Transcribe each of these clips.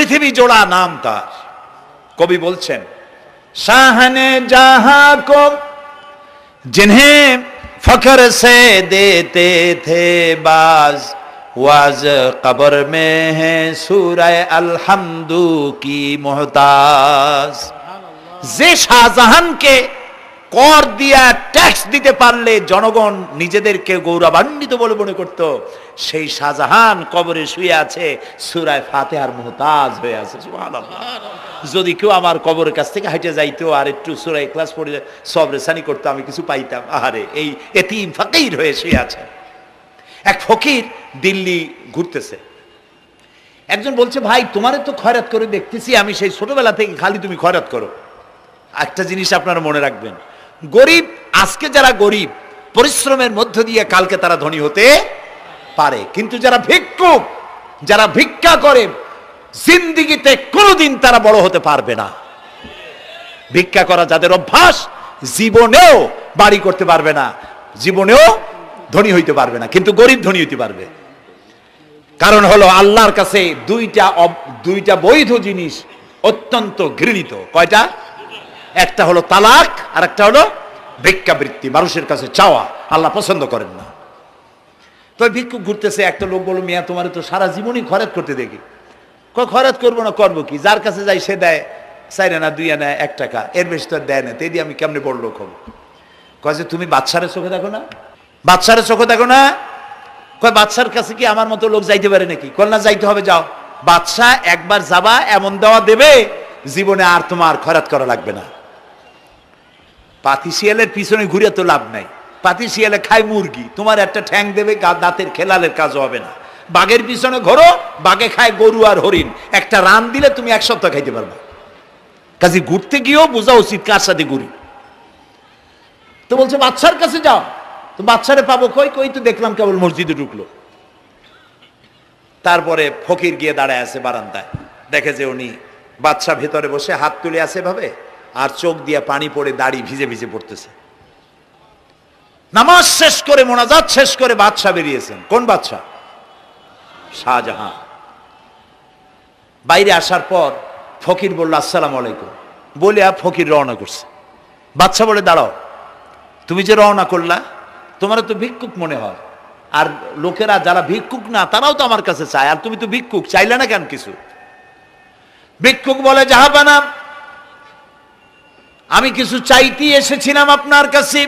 পৃথিবী জোড়া নাম তার। কবি বলছেন, শাহনে জাহাं को जिन्हें फख्र से देते थे बाज, वाज कब्र में है सूरह अलहम्दु की मोहताज। যে শাহজাহানকে কর দিয়া ট্যাক্স দিতে পারলে জনগণ নিজেদেরকে গৌরবান্বিত বলে মনে করত, সেই শাহজাহান কবরে শুয়ে আছে, সূরা ফাতিহার মুহতাজ হয়ে আছে। সুবহানাল্লাহ। যদি কেউ আমার কবরের কাছ থেকে হেঁটে যাইতো আর একটু সূরা ইখলাস পড়ে সবরেসানি করতো, আমি কিছু পাইতাম। আহারে, এই এতিম ফকির হয়ে শুয়ে আছে। এক ফকির দিল্লি ঘুরতেছে, একজন বলছে, ভাই তোমারে তো খয়রাত করে দেখতেছি আমি সেই ছোটবেলা থেকে, খালি তুমি খয়রাত করো। একটা জিনিস আপনারা মনে রাখবেন, গরিব, আজকে যারা গরিব পরিশ্রমের মধ্য দিয়ে কালকে তারা ধনী হতে পারে, কিন্তু যারা ভিক্ষুক, যারা ভিক্ষা করে, জিন্দেগিতে কোনোদিন তারা বড় হতে পারবে না। ভিক্ষা করা যাদের অভ্যাস, জীবনেও বাড়ি করতে পারবে না, জীবনেও ধনী হইতে পারবে না, কিন্তু গরিব ধনী হইতে পারবে। কারণ হলো আল্লাহর কাছে দুইটা বৈধ জিনিস অত্যন্ত ঘৃণিত। কয়টা? একটা হলো তালাক, আর একটা হলো ভিক্ষাবৃত্তি, মানুষের কাছে চাওয়া। আল্লাহ পছন্দ করেন না। তো ভিক্ষুক ঘুরতেছে, একটা লোক বলল, মিয়া তোমার তো সারা জীবনই খরচ করতে দেখি। খরচ করবো না, করবো কি? যার কাছে যাই সে দেয় 4 আনা 2 আনা 1 টাকা, এর বেশি তো দেয় না। তো দিয়ে আমি কেমনে বড় লোক হবো? কয় যে তুমি বাদশারে চোখে দেখো না, বাদশারে চোখে দেখো না। কয় বাদশার কাছে কি আমার মতো লোক যাইতে পারে নাকি? কল না, যাইতে হবে, যাও। বাদশা একবার যাবা, এমন দেওয়া দেবে জীবনে আর তোমার খরচ করা লাগবে না। পাতি শিয়ালের পিছনে ঘুরে তো লাভ নাই। পাতি শিয়ালে খায় মুরগি, তোমার একটা ঠ্যাং দেবে, দাঁতের খেলালের কাজও হবে না। বাঘের পিছনে ঘোরো, বাঘে খায় গরু আর হরিণ, একটা রান দিলে তুমি 1 সপ্তাহ খাইতে পারবা। কাজে ঘুরতে গিয়েও বোঝা উচিত কার সাথে ঘুরি। তো বলছে বাদশার কাছে যাও। তো বাদশারে পাবো কই? কই তো দেখলাম কেবল মসজিদে ঢুকলো। তারপরে ফকির গিয়ে দাঁড়ায় আছে বারান্দায়, দেখে যে উনি বাদশা ভেতরে বসে হাত তুলে আছে ভাবে, আর চোখ দিয়ে পানি পড়ে দাড়ি ভিজে ভিজে পড়তেছে। নামাজ শেষ করে, মোনাজাত শেষ করে বাদশা বেরিয়েছেন। কোন বাদশা? শাহজাহান। বাইরে আসার পর ফকির বলল, আসসালামু আলাইকুম বলে ফকির রওনা করছে। বাদশা বলে, দাঁড়াও, তুমি যে রওনা করলা, তোমার তো ভিক্ষুক মনে হয়, আর লোকেরা যারা ভিক্ষুক না তারাও তো আমার কাছে চায়, আর তুমি তো ভিক্ষুক, চাইলে না কেন কিছু? ভিক্ষুক বলে, জাহাপানা, আমি কিছু চাইতে এসেছিলাম আপনার কাছে,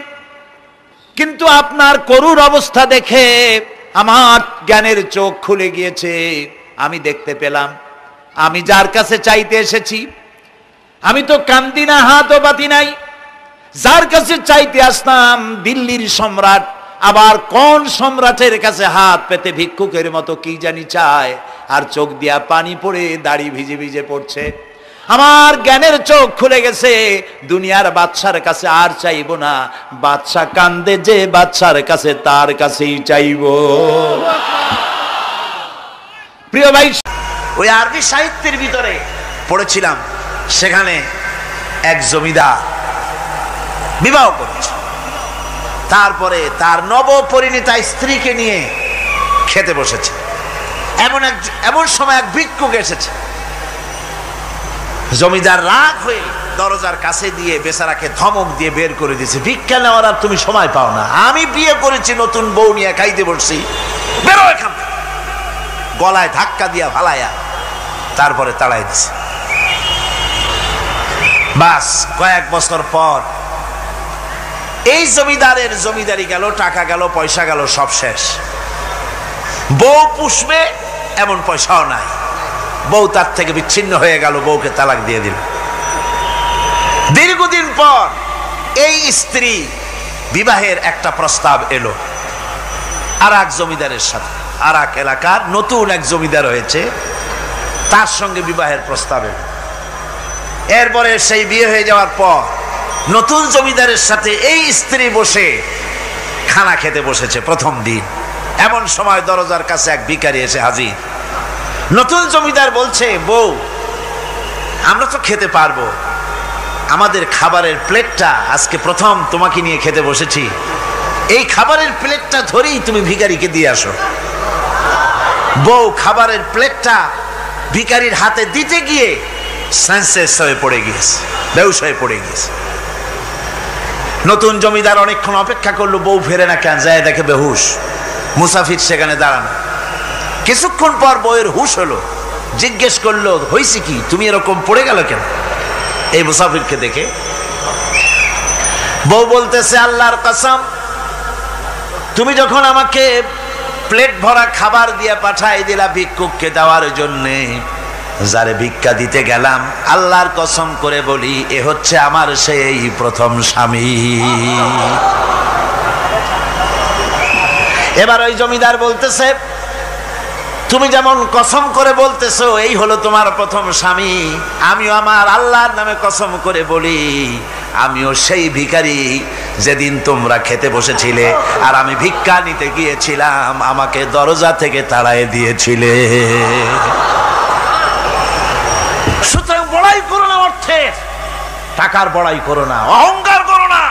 কিন্তু আপনার করুণ অবস্থা দেখে আমার জ্ঞানের চোখ খুলে গিয়েছে। আমি দেখতে পেলাম আমি যার কাছে চাইতে এসেছি, আমি তো কান্দি না, হাতও পাতি নাই। যার কাছে চাইতে আসতাম দিল্লির সম্রাট, আবার কোন সম্রাটের কাছে হাত পেতে ভিক্ষুকের মতো কি জানি চায়, আর চোখ দিয়া পানি পড়ে দাড়ি ভিজে ভিজে পড়ছে। আমার জ্ঞানের চোখ খুলে গেছে, দুনিয়ার বাদশার কাছে আর চাইবো না। বাদশা কান্দে যে বাদশার কাছে, তার কাছেই চাইবো। প্রিয় ভাই, ওই আরবি সাহিত্যের ভিতরে পড়েছিলাম, সেখানে এক জমিদার বিবাহ করেছে, তারপরে তার নবপরিণীতা স্ত্রীকে নিয়ে খেতে বসেছে। এমন সময় এক ভিক্ষুক এসেছে। জমিদার রাগ হয়ে দরজার কাছে দিয়ে বেচারাকে ধমক দিয়ে বের করে দিয়েছে, ভিক্ষা নেওয়ার আর তুমি সময় পাও না, আমি বিয়ে করেছি, নতুন বউ নিয়ে খাইতে বসছি, বেরো এখান থেকে। গলায় ধাক্কা দিয়া ফালাইয়া তারপরে তাড়াই দিছে। বাস কয়েক বছর পর এই জমিদারের জমিদারি গেল, টাকা গেল, পয়সা গেল, সব শেষ। বউ পুষবে এমন পয়সাও নাই, বউ তার থেকে বিচ্ছিন্ন হয়ে গেল, বউকে তালাক দিয়ে দিল। দীর্ঘদিন পর এই স্ত্রী বিবাহের একটা প্রস্তাব এলো আর এক জমিদারের সাথে, আর এক এলাকার নতুন এক জমিদার হয়েছে, তার সঙ্গে বিবাহের প্রস্তাব এলো। এরপরে সেই বিয়ে হয়ে যাওয়ার পর নতুন জমিদারের সাথে এই স্ত্রী বসে খানা খেতে বসেছে প্রথম দিন। এমন সময় দরজার কাছে এক ভিখারি এসে হাজির। নতুন জমিদার বলছে, বউ, আমরা তো খেতে পারবো, আমাদের খাবারের প্লেটটা আজকে প্রথম তোমাকে নিয়ে খেতে বসেছি, এই খাবারের প্লেটটা ধরেই তুমি ভিখারিকে দিয়ে আসো। বউ খাবারের প্লেটটা ভিখারির হাতে দিতে গিয়ে সেন্সলেস হয়ে পড়ে গিয়েছে, বেহুশ হয়ে পড়ে গিয়েছে। নতুন জমিদার অনেকক্ষণ অপেক্ষা করলো, বউ ফেরে না কেন, যায় দেখে বেহুশ, মুসাফির সেখানে দাঁড়ানো। কিছুক্ষণ পর বউয়ের হুশ হলো, জিজ্ঞেস করলো হয়েছে কি, তুমি এরকম পড়ে গেল কেন? এই মুসাফিরকে দেখে বউ বলতেছে, আল্লাহর কসম, তুমি যখন আমাকে প্লেট ভরা খাবার দিয়ে পাঠাই দিলা ভিক্ষুককে দেওয়ার জন্যে, যারে ভিক্ষা দিতে গেলাম, আল্লাহর কসম করে বলি এ হচ্ছে আমার সেই প্রথম স্বামী। এবার ওই জমিদার বলতেছে, তুমি যেমন কসম করে বলতেছো এই হলো তোমার প্রথম স্বামী, আমিও আমার আল্লাহর নামে কসম করে বলি আমিও সেই ভিখারি যেদিন তোমরা খেতে বসেছিলে আর আমি ভিক্ষা নিতে গিয়েছিলাম, আমাকে দরজা থেকে তাড়ায় দিয়েছিলে। সুতরাং বড়াই করো না অর্থে, টাকার বড়াই করো না, অহংকার করো না।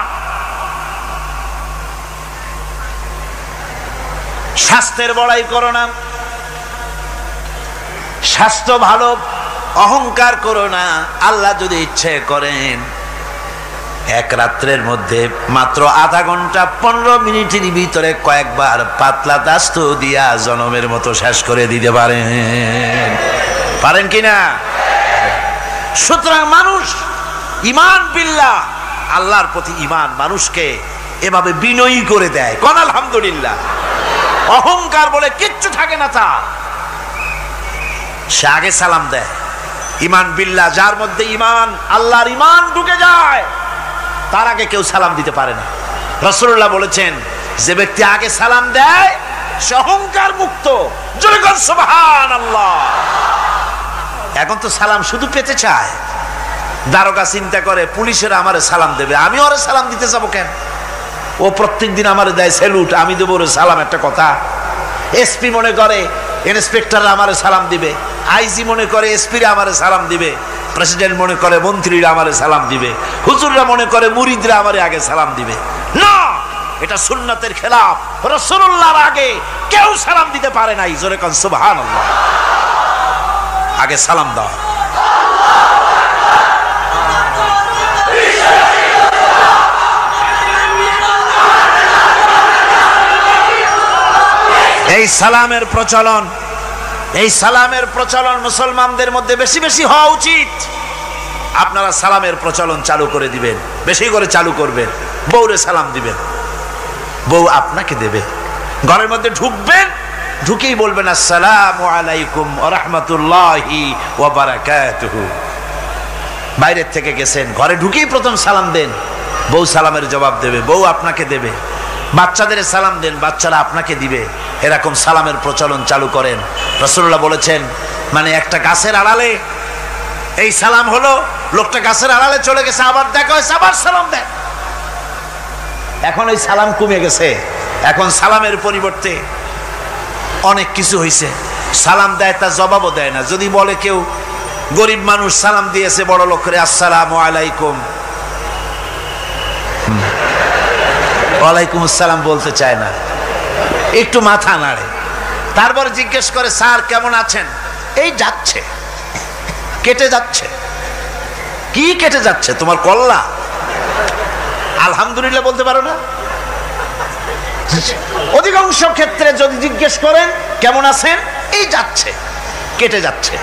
স্বাস্থ্যের বড়াই করো না, স্বাস্থ্য ভালো, অহংকার করো না। আল্লাহ যদি ইচ্ছে করেন এক রাত্রের মধ্যে মাত্র আধা ঘন্টা 15 মিনিটের ভিতরে কয়েকবার পাতলা দাস্ত দিয়া জনমের মতো শেষ করে দিতে পারেন, পারেন কিনা? সুতরাং মানুষ ঈমান বিল্লাহ, আল্লাহর প্রতি ঈমান মানুষকে এভাবে বিনয়ী করে দেয়। কোন আলহামদুলিল্লাহ। অহংকার বলে কিচ্ছু থাকে না তার, সে আগে সালাম দেয়। ঈমান বিল্লাহ, যার মধ্যে ঈমান, আল্লাহর ঈমান ঢুকে যায়, তার আগে কেউ সালাম দিতে পারে না। রাসূলুল্লাহ বলেছেন, যে ব্যক্তি আগে সালাম দেয় সে অহংকার মুক্ত। জোরে বল সুবহানাল্লাহ। এখন তো সালাম শুধু পেতে চায়। দারোগা চিন্তা করে পুলিশেরা আমারে সালাম দেবে, আমি ওরে সালাম দিতে যাবো কেন? ও প্রত্যেকদিন আমারে দেয় স্যালুট, আমি দেবো ওরে সালাম, একটা কথা। এসপি মনে করে ইন্সপেক্টররা আমারে সালাম দিবে, আইজি মনে করে এসপিরা আমারে সালাম দিবে, প্রেসিডেন্ট মনে করে মন্ত্রীরা আমারে সালাম দিবে, হুজুররা মনে করে মুরিদরা আমারে আগে সালাম দিবে। না, এটা সুন্নাতের খেলাফ। রাসূলুল্লাহর আগে কেউ সালাম দিতে পারে নাই। জোরে কোন সুবহানাল্লাহ। আগে সালাম দাও। এই সালামের প্রচলন, এই সালামের প্রচলন মুসলমানদের মধ্যে বেশি বেশি হওয়া উচিত। আপনারা সালামের প্রচলন চালু করে দিবেন, বেশি করে চালু করবেন। বউরে সালাম দিবেন, বউ আপনাকে দেবে। ঘরের মধ্যে ঢুকবেন, ঢুকেই বলবেন আসসালামু আলাইকুম ওয়া রাহমাতুল্লাহি ওয়া বারাকাতুহু। বাইরের থেকে গেছেন, ঘরে ঢুকেই প্রথম সালাম দেন, বউ সালামের জবাব দেবে, বউ আপনাকে দেবে। বাচ্চাদের সালাম দেন, বাচ্চারা আপনাকে দিবে। এরকম সালামের প্রচলন চালু করেন। রাসূলুল্লাহ বলেছেন, মানে একটা গাছের আড়ালে এই সালাম হলো, লোকটা গাছের আড়ালে চলে গেছে, আবার দেখা হয়েছে, আবার সালাম দেন। এখন ওই সালাম কমে গেছে, এখন সালামের পরিবর্তে অনেক কিছু হয়েছে। সালাম দেয়, তার জবাবও দেয় না। যদি বলে কেউ গরিব মানুষ সালাম দিয়েছে বড় লোকের, আসসালামু আলাইকুম, ওয়ালাইকুম আসসালাম বলতে চায় না, একটু মাথা নাড়ে। তারপর জিজ্ঞেস করে, স্যার কেমন আছেন? এই যাচ্ছে, কেটে যাচ্ছে। কি কেটে যাচ্ছে? তোমার কল্লা? আলহামদুলিল্লাহ বলতে পারো না? অধিকাংশ ক্ষেত্রে যদি জিজ্ঞেস করেন কেমন আছেন, এই যাচ্ছে, কেটে যাচ্ছে।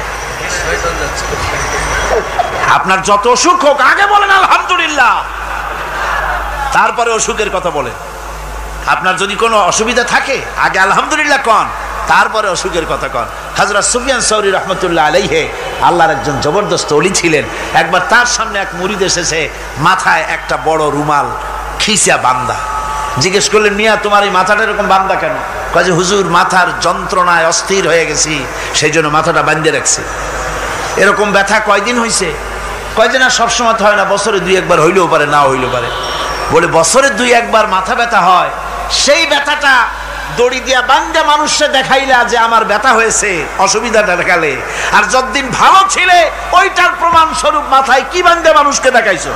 আপনার যত অসুখ হোক আগে বলেন আলহামদুলিল্লাহ, তারপরে অসুখের কথা বলেন। আপনার যদি কোনো অসুবিধা থাকে আগে আলহামদুলিল্লাহ কন, তারপরে অসুখের কথা কন। হযরত সুফিয়ান সাউরি রাহমাতুল্লাহ আলাইহি আল্লাহর একজন জবরদস্ত ওলি ছিলেন। একবার তার সামনে এক মুরিদ এসেছে, মাথায় একটা বড় রুমাল খিসা বান্দা। জিজ্ঞেস করলেন, মিয়া তোমার এই মাথাটা এরকম বান্দা কেন? কয় যে হুজুর, মাথার যন্ত্রণায় অস্থির হয়ে গেছি, সেই জন্য মাথাটা বাঁধে রাখছি। এরকম ব্যথা কয়দিন হয়েছে? কয়দিন? আর সবসময় হয় না, বছরে 2-1 হইলেও পারে, না হইলেও পারে। বলে বছরে 2-1 ব্যথা ব্যথা হয়, সেই ব্যথাটা দড়ি দিয়া বান্ধা মানুষে দেখাইলা যে আমার ব্যথা হয়েছে, অসুবিধাটা দেখালে। আর যতদিন ভালো ছিলে ওইটার প্রমাণ স্বরূপ মাথায় কি বান্ধা মানুষকে দেখাইছো।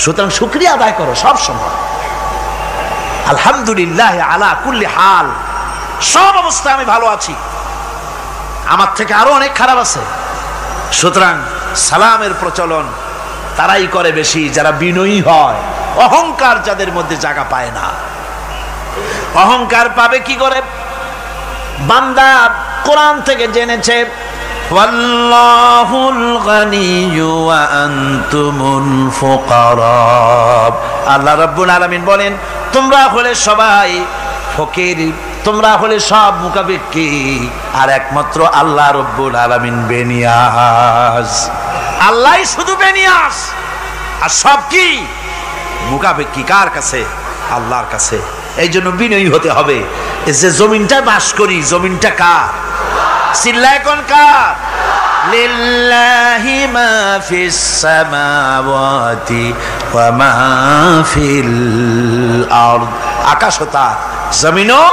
সুতরাং শুকরিয়া আদায় করো সব সময়। আলহামদুলিল্লাহ আলা কুল্লি হাল, সব অবস্থায় আমি ভালো আছি। আমার থেকে আরো অনেক খারাপ আছে। সুতরাং সালামের প্রচলন তারাই করে বেশি যারা বিনয়ী হয়, অহংকার যাদের মধ্যে জায়গা পায় না। অহংকার পাবে কি করে? বান্দা কোরআন থেকে জেনেছে ওয়াল্লাহুল গানিয়্যু ওয়া আনতুমুল ফুকারা। আল্লাহ রাব্বুল আলামিন বলেন, তোমরা হলে সবাই ফকির, তোমরা হলে সব মুখাপেক্ষী, আর একমাত্র আল্লাহ রাব্বুল আলামিন বেনিয়াজ। আল্লাহই শুধু বেনিয়াজ, আর সব কি মুখাপেক্ষী। কার কাছে? আল্লাহর কাছে। এই জন্য বিনয়ী হতে হবে। এই যে জমিনটা বাস করি, জমিনটা কার? চিল্লায় কোন কার? লিল্লাহি মা ফিস সামাওয়াতি ওয়া মা ফিল আরদ। আকাশও তার, জমিনও।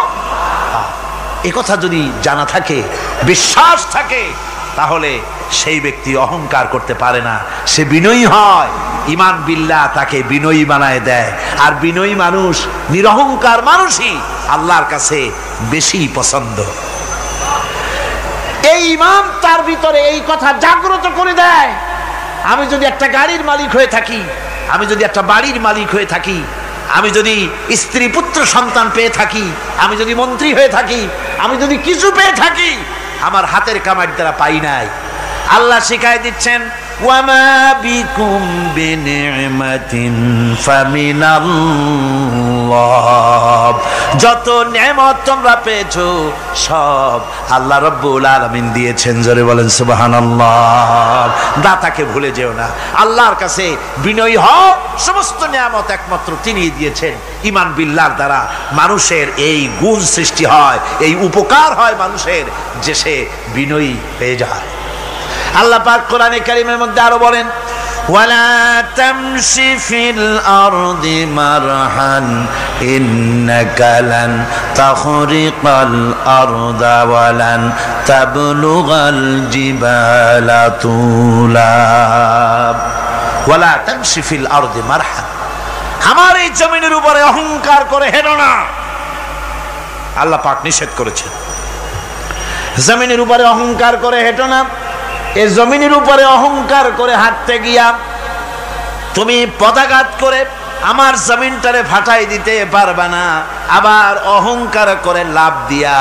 এই কথা যদি জানা থাকে, বিশ্বাস থাকে, তাহলে সেই ব্যক্তি অহংকার করতে পারে না, সে বিনয়ী হয়। ঈমান বিল্লাহ তাকে বিনয়ী বানায় দেয়। আর বিনয়ী মানুষ, নিরহংকার মানুষই আল্লাহর কাছে বেশি পছন্দ। এই ঈমান তার ভিতরে এই কথা জাগ্রত করে দেয়। আমি যদি একটা গাড়ির মালিক হয়ে থাকি, আমি যদি একটা বাড়ির মালিক হয়ে থাকি, আমি যদি স্ত্রী পুত্র সন্তান পেয়ে থাকি, আমি যদি মন্ত্রী হয়ে থাকি, আমি যদি কিছু পেয়ে থাকি, আমার হাতের কামাই দ্বারা পাই নাই। আল্লাহ শিখাই দিচ্ছেন ওয়ামা বিকুম বিনি'মাতিন ফামিনাল্লাহ। যত নেয়ামত তোমরা পেয়েছো সব আল্লাহ রাব্বুল আলামিন দিয়েছেন। জোরে বলেন সুবহানাল্লাহ। দাতাকে ভুলে যেও না, আল্লাহর কাছে বিনয়ী হও। সমস্ত নেয়ামত একমাত্র তিনিই দিয়েছেন। ঈমান বিল্লাহর দ্বারা মানুষের এই গুণ সৃষ্টি হয়, এই উপকার হয় মানুষের, যে সে বিনয়ী হয়ে যায়। আল্লাহ পাক কোরআনে কারীমের মধ্যে আরো বলেন ওয়ালা তামশি ফিল আরদি মারহান ইন্নাকা লান তাখরিকাল আরদা ওয়ালান তাবলুগাল জিবালা তুলা। ওয়ালা তামশি ফিল আরদি মারহান, আমার এই জমিনের উপরে অহংকার করে হেঁটো না। আল্লাহ পাক নিষেধ করেছেন, জমিনের উপরে অহংকার করে হেঁটো না। এই জমিনের উপরে অহংকার করে হাঁটতে গিয়া তুমি পদাঘাত করে আমার জমিনটারে ফাটাই দিতে পারবে না। আবার অহংকার করে লাভ দিয়া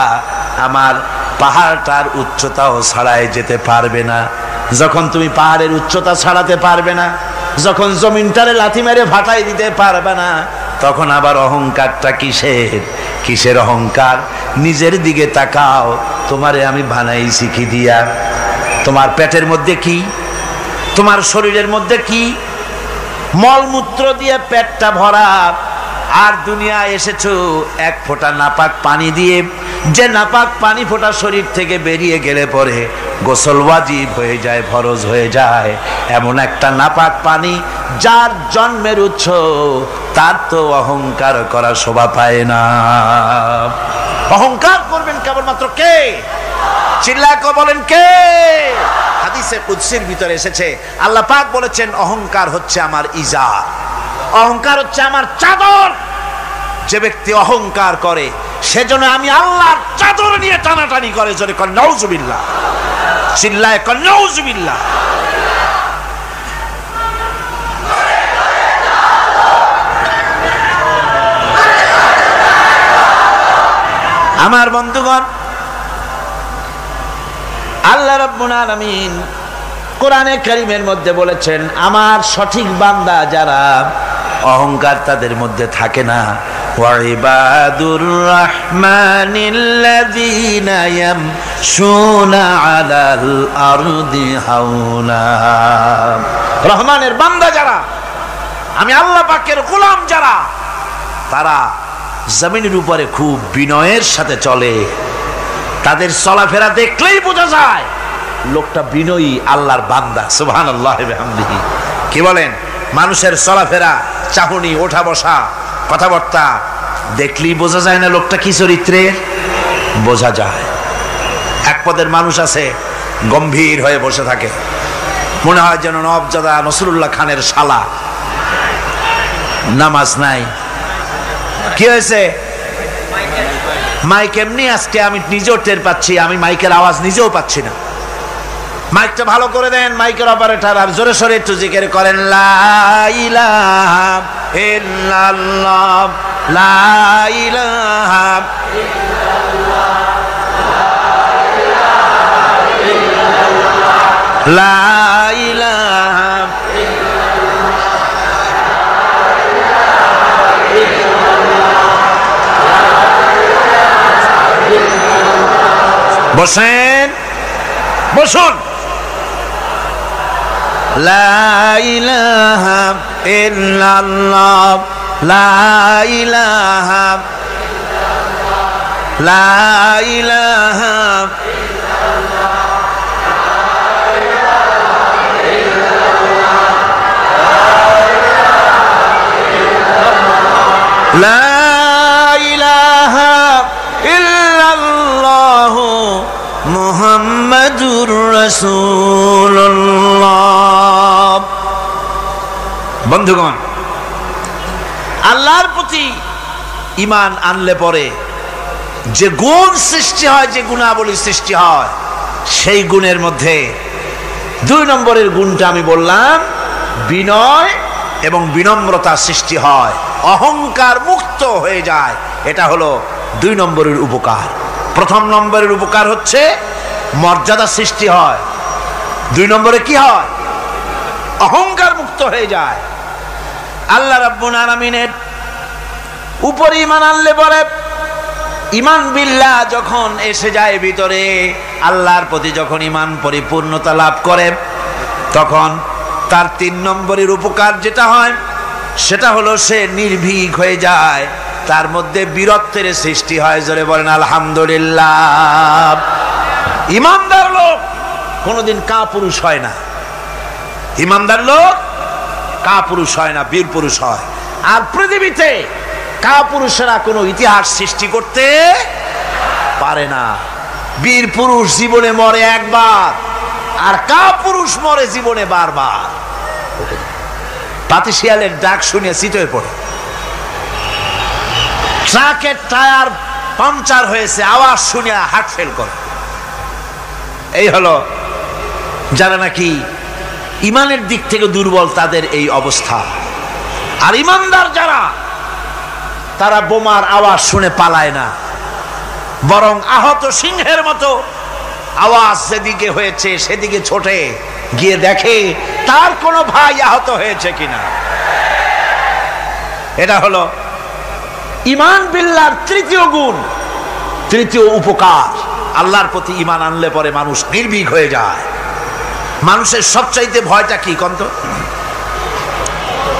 আমার পাহাড়টার উচ্চতাও ছাড়াই যেতে পারবে না। যখন তুমি পাহাড়ের উচ্চতা ছাড়াতে পারবে না, যখন জমিনটারে লাথি মেরে ফাটাই দিতে পারবে না, তখন আবার অহংকারটা কিসের? কিসের অহংকার? নিজের দিকে তাকাও, তোমারে আমি বানাইছি কি দিয়া? তোমার পেটের মধ্যে কি? তোমার শরীরের মধ্যে কি? মলমূত্র দিয়ে পেটটা ভরা, আর দুনিয়ায় এসেছো এক ফোঁটা নাপাক পানি দিয়ে। যে নাপাক পানি ফোঁটা শরীর থেকে বেরিয়ে গেলে পরে গোসল ওয়াজিব হয়ে যায়, ফরজ হয়ে যায়। এমন একটা নাপাক পানি, যার জন্মের উৎস, তার তো অহংকার করা শোভা পায় না। অহংকার করবেন কেবলমাত্র কে? চিল্লায় বলেন কে? হাদিসে কুদসির ভিতরে এসেছে, আল্লাহ পাক বলেছেন অহংকার হচ্ছে আমার ইজার, অহংকার হচ্ছে আমার চাদর। যে ব্যক্তি অহংকার করে সেজন্য আমি আল্লাহর চাদর নিয়ে টানাটানি করে। জোরে কর নাউজুবিল্লাহ। চিল্লায় কর নাউজুবিল্লাহ। আমার বন্ধুগণ, আল্লাহ রাব্বুল আলামিন কোরআনে কারীমের মধ্যে বলেছেন, আমার সঠিক বান্দা যারা, অহংকার তাদের মধ্যে থাকে না। ওয়া ইবাদুর রাহমানিল্লাযীনা ইয়ামশুনা আলাল আরদি হাওনা। রহমানের বান্দা যারা, আমি আল্লাহ পাকের গোলাম যারা, তারা জমিনের উপরে খুব বিনয়ের সাথে চলে। তাদের চলাফেরা দেখলেই বোঝা যায় লোকটা বিনয়ী, আল্লাহর বান্দা। সুবহানাল্লাহি ওয়া বিহামদিহি। কি বলেন? মানুষের চলাফেরা, চাহনি, ওঠা বসা, কথাবার্তা দেখলেই বোঝা যায় না লোকটা কি চরিত্রের? বোঝা যায়। এক পদের মানুষ আছে, গম্ভীর হয়ে বসে থাকে, মনে হয় যেন নবজাদা নসরুল্লাহ খানের শালা। নামাজ নাই। কি হয়েছে? মাইক এমনি আজকে আমি নিজেও টের পাচ্ছি, আমি মাইকের আওয়াজ নিজেও পাচ্ছি না। মাইকটা ভালো করে দেন মাইকের অপারেটর, আর জোরে সোরে একটু জিকির করেন লা ইলাহা ইল্লাল্লাহ, লা ইলাহা লা ইলাহা বসেন, বসুন। লা ইলাহা ইল্লাল্লাহ, লা ইলাহা লা ইলাহা লা ইলাহা ইল্লাল্লাহ মুহাম্মাদুর রাসূলুল্লাহ। বন্ধুগণ, আল্লাহর প্রতি ঈমান আনলে পরে যে গুণ সৃষ্টি হয়, যে গুণাবলী সৃষ্টি হয়, সেই গুণের মধ্যে 2 নম্বরের গুণটা আমি বললাম, বিনয় এবং বিনম্রতা সৃষ্টি হয়, অহংকার মুক্ত হয়ে যায়। এটা হলো 2 নম্বরের উপকার। 1 নম্বরের উপকার হচ্ছে মর্যাদা সৃষ্টি হয়। 2 নম্বরে কি হয়? অহংকার মুক্ত হয়ে যায়। আল্লাহ রাব্বুল আলামিনের উপর ঈমান আনলে পরে, ঈমান বিল্লাহ যখন এসে যায় ভিতরে, আল্লাহর প্রতি যখন ঈমান পরিপূর্ণতা লাভ করে, তখন তার 3 নম্বরের উপকার যেটা হয় সেটা হলো সে নির্ভীক হয়ে যায়, তার মধ্যে বীরত্বের সৃষ্টি হয়। জোরে বলেন আলহামদুলিল্লাহ। ঈমানদার লোক কোনোদিন কাপুরুষ হয় না, ঈমানদার লোক কাপুরুষ হয় না, বীর পুরুষ হয়। আর পৃথিবীতে কাপুরুষেরা কোনো ইতিহাস সৃষ্টি করতে পারে না। বীর পুরুষ জীবনে মরে একবার, আর কাপুরুষ মরে জীবনে বারবার। পাতিশিয়ালের ডাক শুনে চিতই পড়ে, ট্রাকের টায়ার পাংচার হয়েছে, আওয়াজ শুনে হার্ট ফেল করে। এই হলো যারা নাকি ঈমানের দিক থেকে দুর্বল, তাদের এই অবস্থা। আর ঈমানদার যারা, তারা বোমার আওয়াজ শুনে পালায় না, বরং আহত সিংহের মতো আওয়াজ যেদিকে হয়েছে সেদিকে ছোটে গিয়ে দেখে তার কোনো ভাই আহত হয়েছে কিনা। এটা হলো ঈমান বিল্লাহর 3য় গুণ, 3য় উপকার। আল্লাহর প্রতি ঈমান আনলে পরে মানুষ নির্ভীক হয়ে যায়। মানুষের সবচাইতে ভয়টা কি কন্ত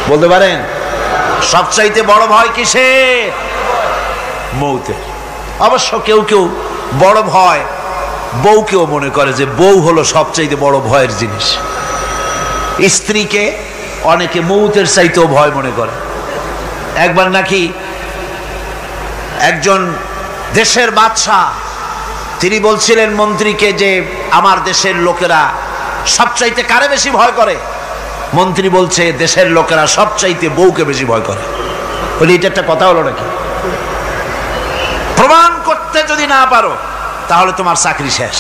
বলতে পারেন? সবচাইতে বড় ভয় কিসের? মৌতের। অবশ্য কেউ কেউ বড় ভয় বউকেও মনে করে যে বউ হলো সবচাইতে বড় ভয়ের জিনিস। স্ত্রীকে অনেকে মৌতের চাইতেও ভয় মনে করে। একবার নাকি একজন দেশের বাদশাহ, তিনি বলছিলেন মন্ত্রীকে যে আমার দেশের লোকেরা সবচাইতে কারে বেশি ভয় করে? মন্ত্রী বলছে দেশের লোকেরা সবচাইতে বউকে বেশি ভয় করে। বলি এটা একটা কথা হলো নাকি? প্রমাণ করতে যদি না পারো তাহলে তোমার চাকরি শেষ।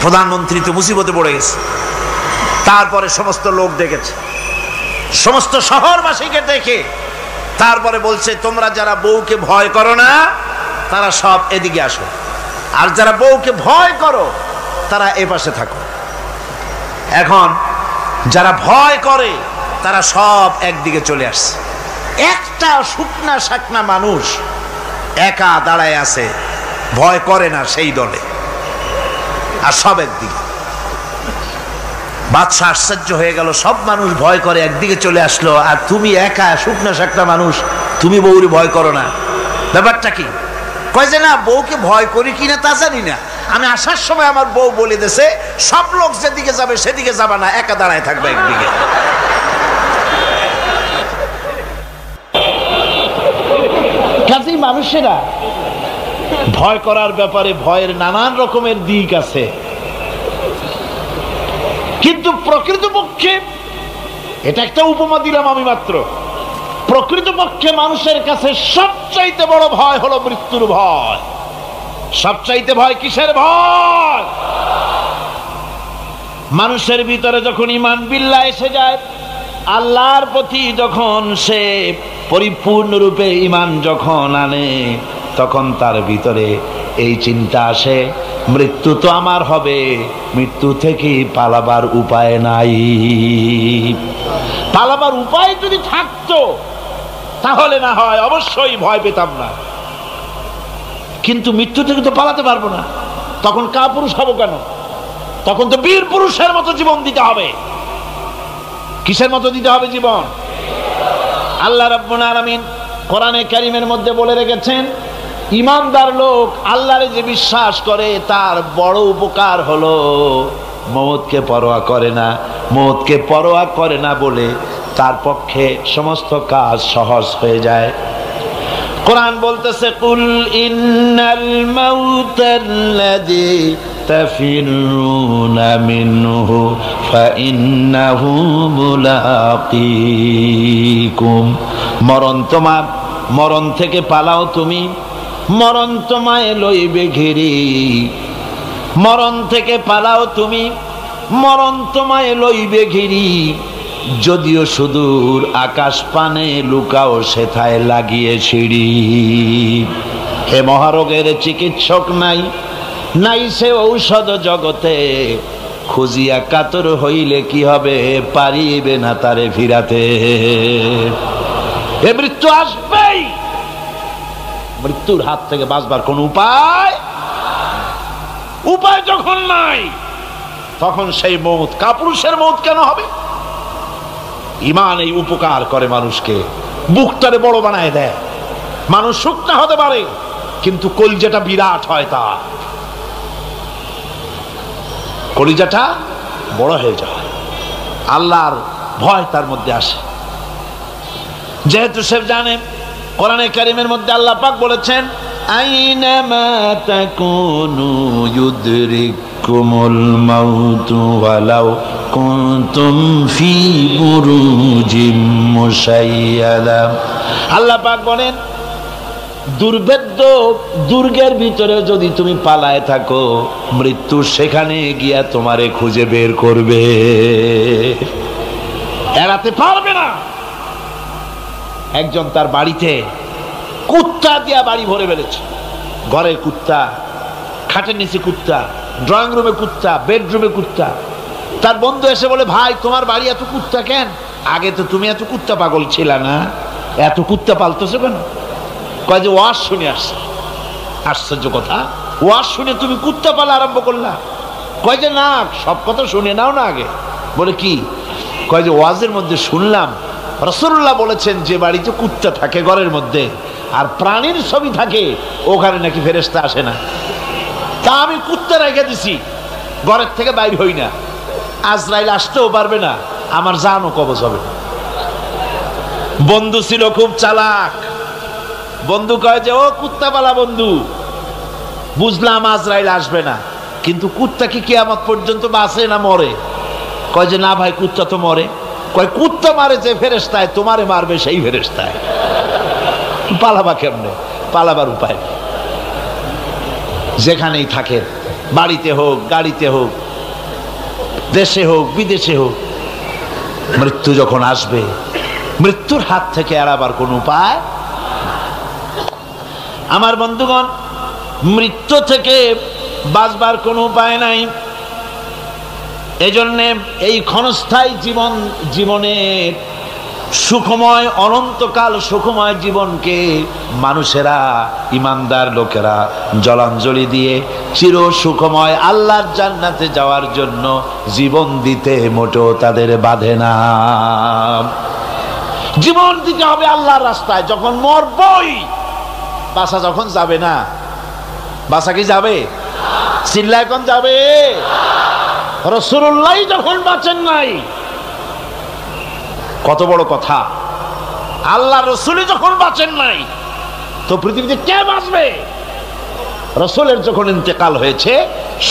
প্রধানমন্ত্রী তো মুসিবতে পড়ে গেছে। তারপরে সমস্ত লোক ডেকেছে, সমস্ত শহরবাসীকে ডেকে তারপরে বলছে তোমরা যারা বউকে ভয় করো না তারা সব এদিকে আসো, আর যারা বউকে ভয় করো তারা এ পাশে থাকো। এখন যারা ভয় করে তারা সব একদিকে চলে আসছে। একটা শুকনা শাকনা মানুষ একা দাঁড়ায় আছে, ভয় করে না সেই দলে, আর সব একদিকে। বাদশা আশ্চর্য হয়ে গেল, সব মানুষ ভয় করে একদিকে চলে আসলো, আর তুমি একা শুকনা শাকনা মানুষ, তুমি বউরে ভয় করো না, ব্যাপারটা কি? কয় যে না, বউকে ভয় করি কিনা তা জানি না, আমি আসার সময় আমার বউ বলে দিয়েছে সব লোক যেদিকে যাবে সেদিকে যাবে না, একা দাঁড়ায় থাকবে একদিকে। কাজেই মানুষেরা ভয় করার ব্যাপারে ভয়ের নানান রকমের দিক আছে, কিন্তু প্রকৃতপক্ষে এটা একটা উপমা দিলাম আমি মাত্র। প্রকৃতপক্ষে মানুষের কাছে সবচাইতে বড় ভয় হলো মৃত্যুর ভয়। সবচাইতে ভয় কিসের ভয়? মানুষের ভিতরে যখন ঈমান বিল্লাহ এসে যায়, আল্লাহর প্রতি যখন সে পরিপূর্ণরূপে ঈমান যখন আনে, তখন তার ভিতরে এই চিন্তা আসে, মৃত্যু তো আমার হবে, মৃত্যু থেকে পালাবার উপায় নাই। পালাবার উপায় যদি থাকতো তাহলে না হয় অবশ্যই ভয় পেতাম না, কিন্তু মৃত্যু থেকে তো পালাতে পারবো না। তখন কাপুরুষ হবো কেন? তখন তো বীর পুরুষের মতো জীবন দিতে হবে। কিসের মতো দিতে হবে জীবন? আল্লাহ রাব্বুল আলামিন কোরআনে কারীমের মধ্যে বলে রেখেছেন, ঈমানদার লোক আল্লাহরে যে বিশ্বাস করে তার বড় উপকার হলো মওতকে পরোয়া করে না। মওতকে পরোয়া করে না বলে তার পক্ষে সমস্ত কাজ সহজ হয়ে যায়। কোরআন বলতেছে, কুল ইন্নাল মাউতাল্লাযী তাফিরুনা মিনহু ফাইন্নাহু মুলাকীকুম। মরণ থেকে পালাও তুমি, মরণ তোমায় লইবে ঘিরি। মরণ থেকে পালাও তুমি, মরণ তোমায় লইবে ঘিরি। যদিও সুদূর আকাশ পানে লুকাও সেথায় লাগিয়ে ছিড়ি। হে মহারোগের চিকিৎসক নাই, নাই সে ঔষধ জগতে। খুঁজিয়া কাতর হইলে কি হবে, পারিবে না তারে ফিরাতে। এ মৃত্যু আসবেই। মৃত্যুর হাত থেকে বাঁচবার কোন উপায় যখন নাই, তখন সেই মওত কাপুরুষের মওত কেন হবে? ঈমান এই উপকার করে মানুষকে, বুকটারে বড় বানায় দেয়। মানুষ শুকনা হতে পারে কিন্তু কলিজাটা বিরাট হয়, তার কলিজাটা বড় হয়ে যায়। আল্লাহর ভয় তার মধ্যে আসে। যেহেতু সে জানে, কোরআনে কারীমের মধ্যে আল্লাহ পাক বলেছেন, আইনামা তাকুনু ইউদরিকুমুল মাউতু ওয়ালাউ কুনতুম ফি বুরুজিম মুশাইয়াদা। আল্লাহ পাক বলেন, দুর্ভেদ্য দুর্গের ভিতরে যদি তুমি পালায় থাকো, মৃত্যু সেখানে গিয়া তোমারে খুঁজে বের করবে, এড়াতে পারবে না। একজন তার বাড়িতে কুত্তা দিয়া বাড়ি ভরে ফেলেছে। ঘরে কুত্তা, খাটের নিচে কুত্তা, ড্রয়িং রুমে কুত্তা, বেডরুমে কুত্তা। তার বন্ধু এসে বলে, ভাই তোমার বাড়ি এত কুত্তা কেন? আগে তো তুমি এত কুত্তা পাগল ছিল না, এত কুত্তা পালতেছো কেন? কয় যে ওয়াজ শুনে আসছে। আশ্চর্য কথা, ওয়াজ শুনে তুমি কুত্তা পালা আরম্ভ করলা? কয় যে না, সব কথা শুনে নাও না আগে। বলে কি? কয় যে ওয়াজের মধ্যে শুনলাম রাসূলুল্লাহ বলেছেন, যে বাড়িতে কুত্তা থাকে ঘরের মধ্যে আর প্রাণীর ছবি থাকে, ওখানে নাকি ফেরেশতা আসে না। তা আমি কুত্তা রেখে দিছি, ঘরের থেকে বাইর হই না, আজরাইল আসতেও পারবে না, আমার জানও কবজ হবে। বন্ধু ছিল খুব চালাক। বন্ধু কয় যে, ও কুত্তাওয়ালা বন্ধু, বুঝলাম আজরাইল আসবে না, কিন্তু কুত্তা কি কিয়ামত পর্যন্ত বাঁচে না মরে? কয় যে না ভাই, কুত্তা তো মরে। কয় কুত্তা মারে যে ফেরেশতায়, তোমারে মারবে সেই ফেরেশতায়। পালাবা কেমনে? পালাবার উপায় যেখানেই থাকে, বাড়িতে হোক, গাড়িতে হোক, দেশে হোক, বিদেশে হোক, মৃত্যু যখন আসবে, মৃত্যুর হাত থেকে এড়াবার কোন উপায়। আমার বন্ধুগণ, মৃত্যু থেকে বাঁচবার কোনো উপায় নাই। এজন্যে এই ক্ষণস্থায়ী জীবনের সুখময়, অনন্তকাল সুখময় জীবনকে মানুষেরা, ইমানদার লোকেরা জলাঞ্জলি দিয়ে চির সুখময় আল্লাহর জান্নাতে যাওয়ার জন্য জীবন দিতে মোটেও তাদের বাধে না। জীবন দিতে হবে আল্লাহর রাস্তায়। যখন মরবই, বাসা যখন যাবে না, বাসা কি যাবে? চিল্লা এখন যাবে? রাসূলুল্লাহ যখন বাঁচেন নাই, কত বড় কথা! আল্লাহ রসুলই যখন বাঁচেন নাই, তো পৃথিবীতে কে বাঁচবে? রসুলের যখন ইন্তেকাল হয়েছে,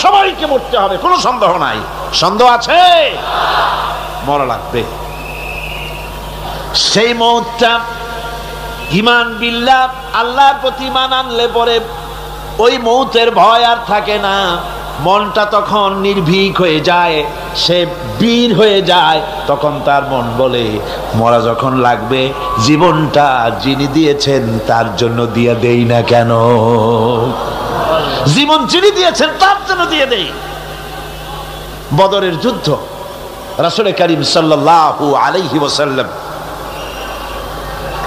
সবাইকে মরতে হবে, কোনো সন্দেহ নাই। সন্দেহ আছে? মরা লাগবে। সেই মওতটা ঈমান বিল্লাহ, আল্লাহর প্রতি ঈমান আনলে পরে ওই মৌতের ভয় আর থাকে না। মনটা তখন নির্ভীক হয়ে যায়, সে বীর হয়ে যায়। তখন তার মন বলে, মরা যখন লাগবে, জীবনটা যিনি দিয়েছেন তার জন্য দিয়ে দেই না কেন? জীবন যিনি দিয়েছেন তার জন্য দিয়ে দেই। বদরের যুদ্ধ, রাসূল করিম সাল্লাল্লাহু আলাইহি ওয়াসাল্লাম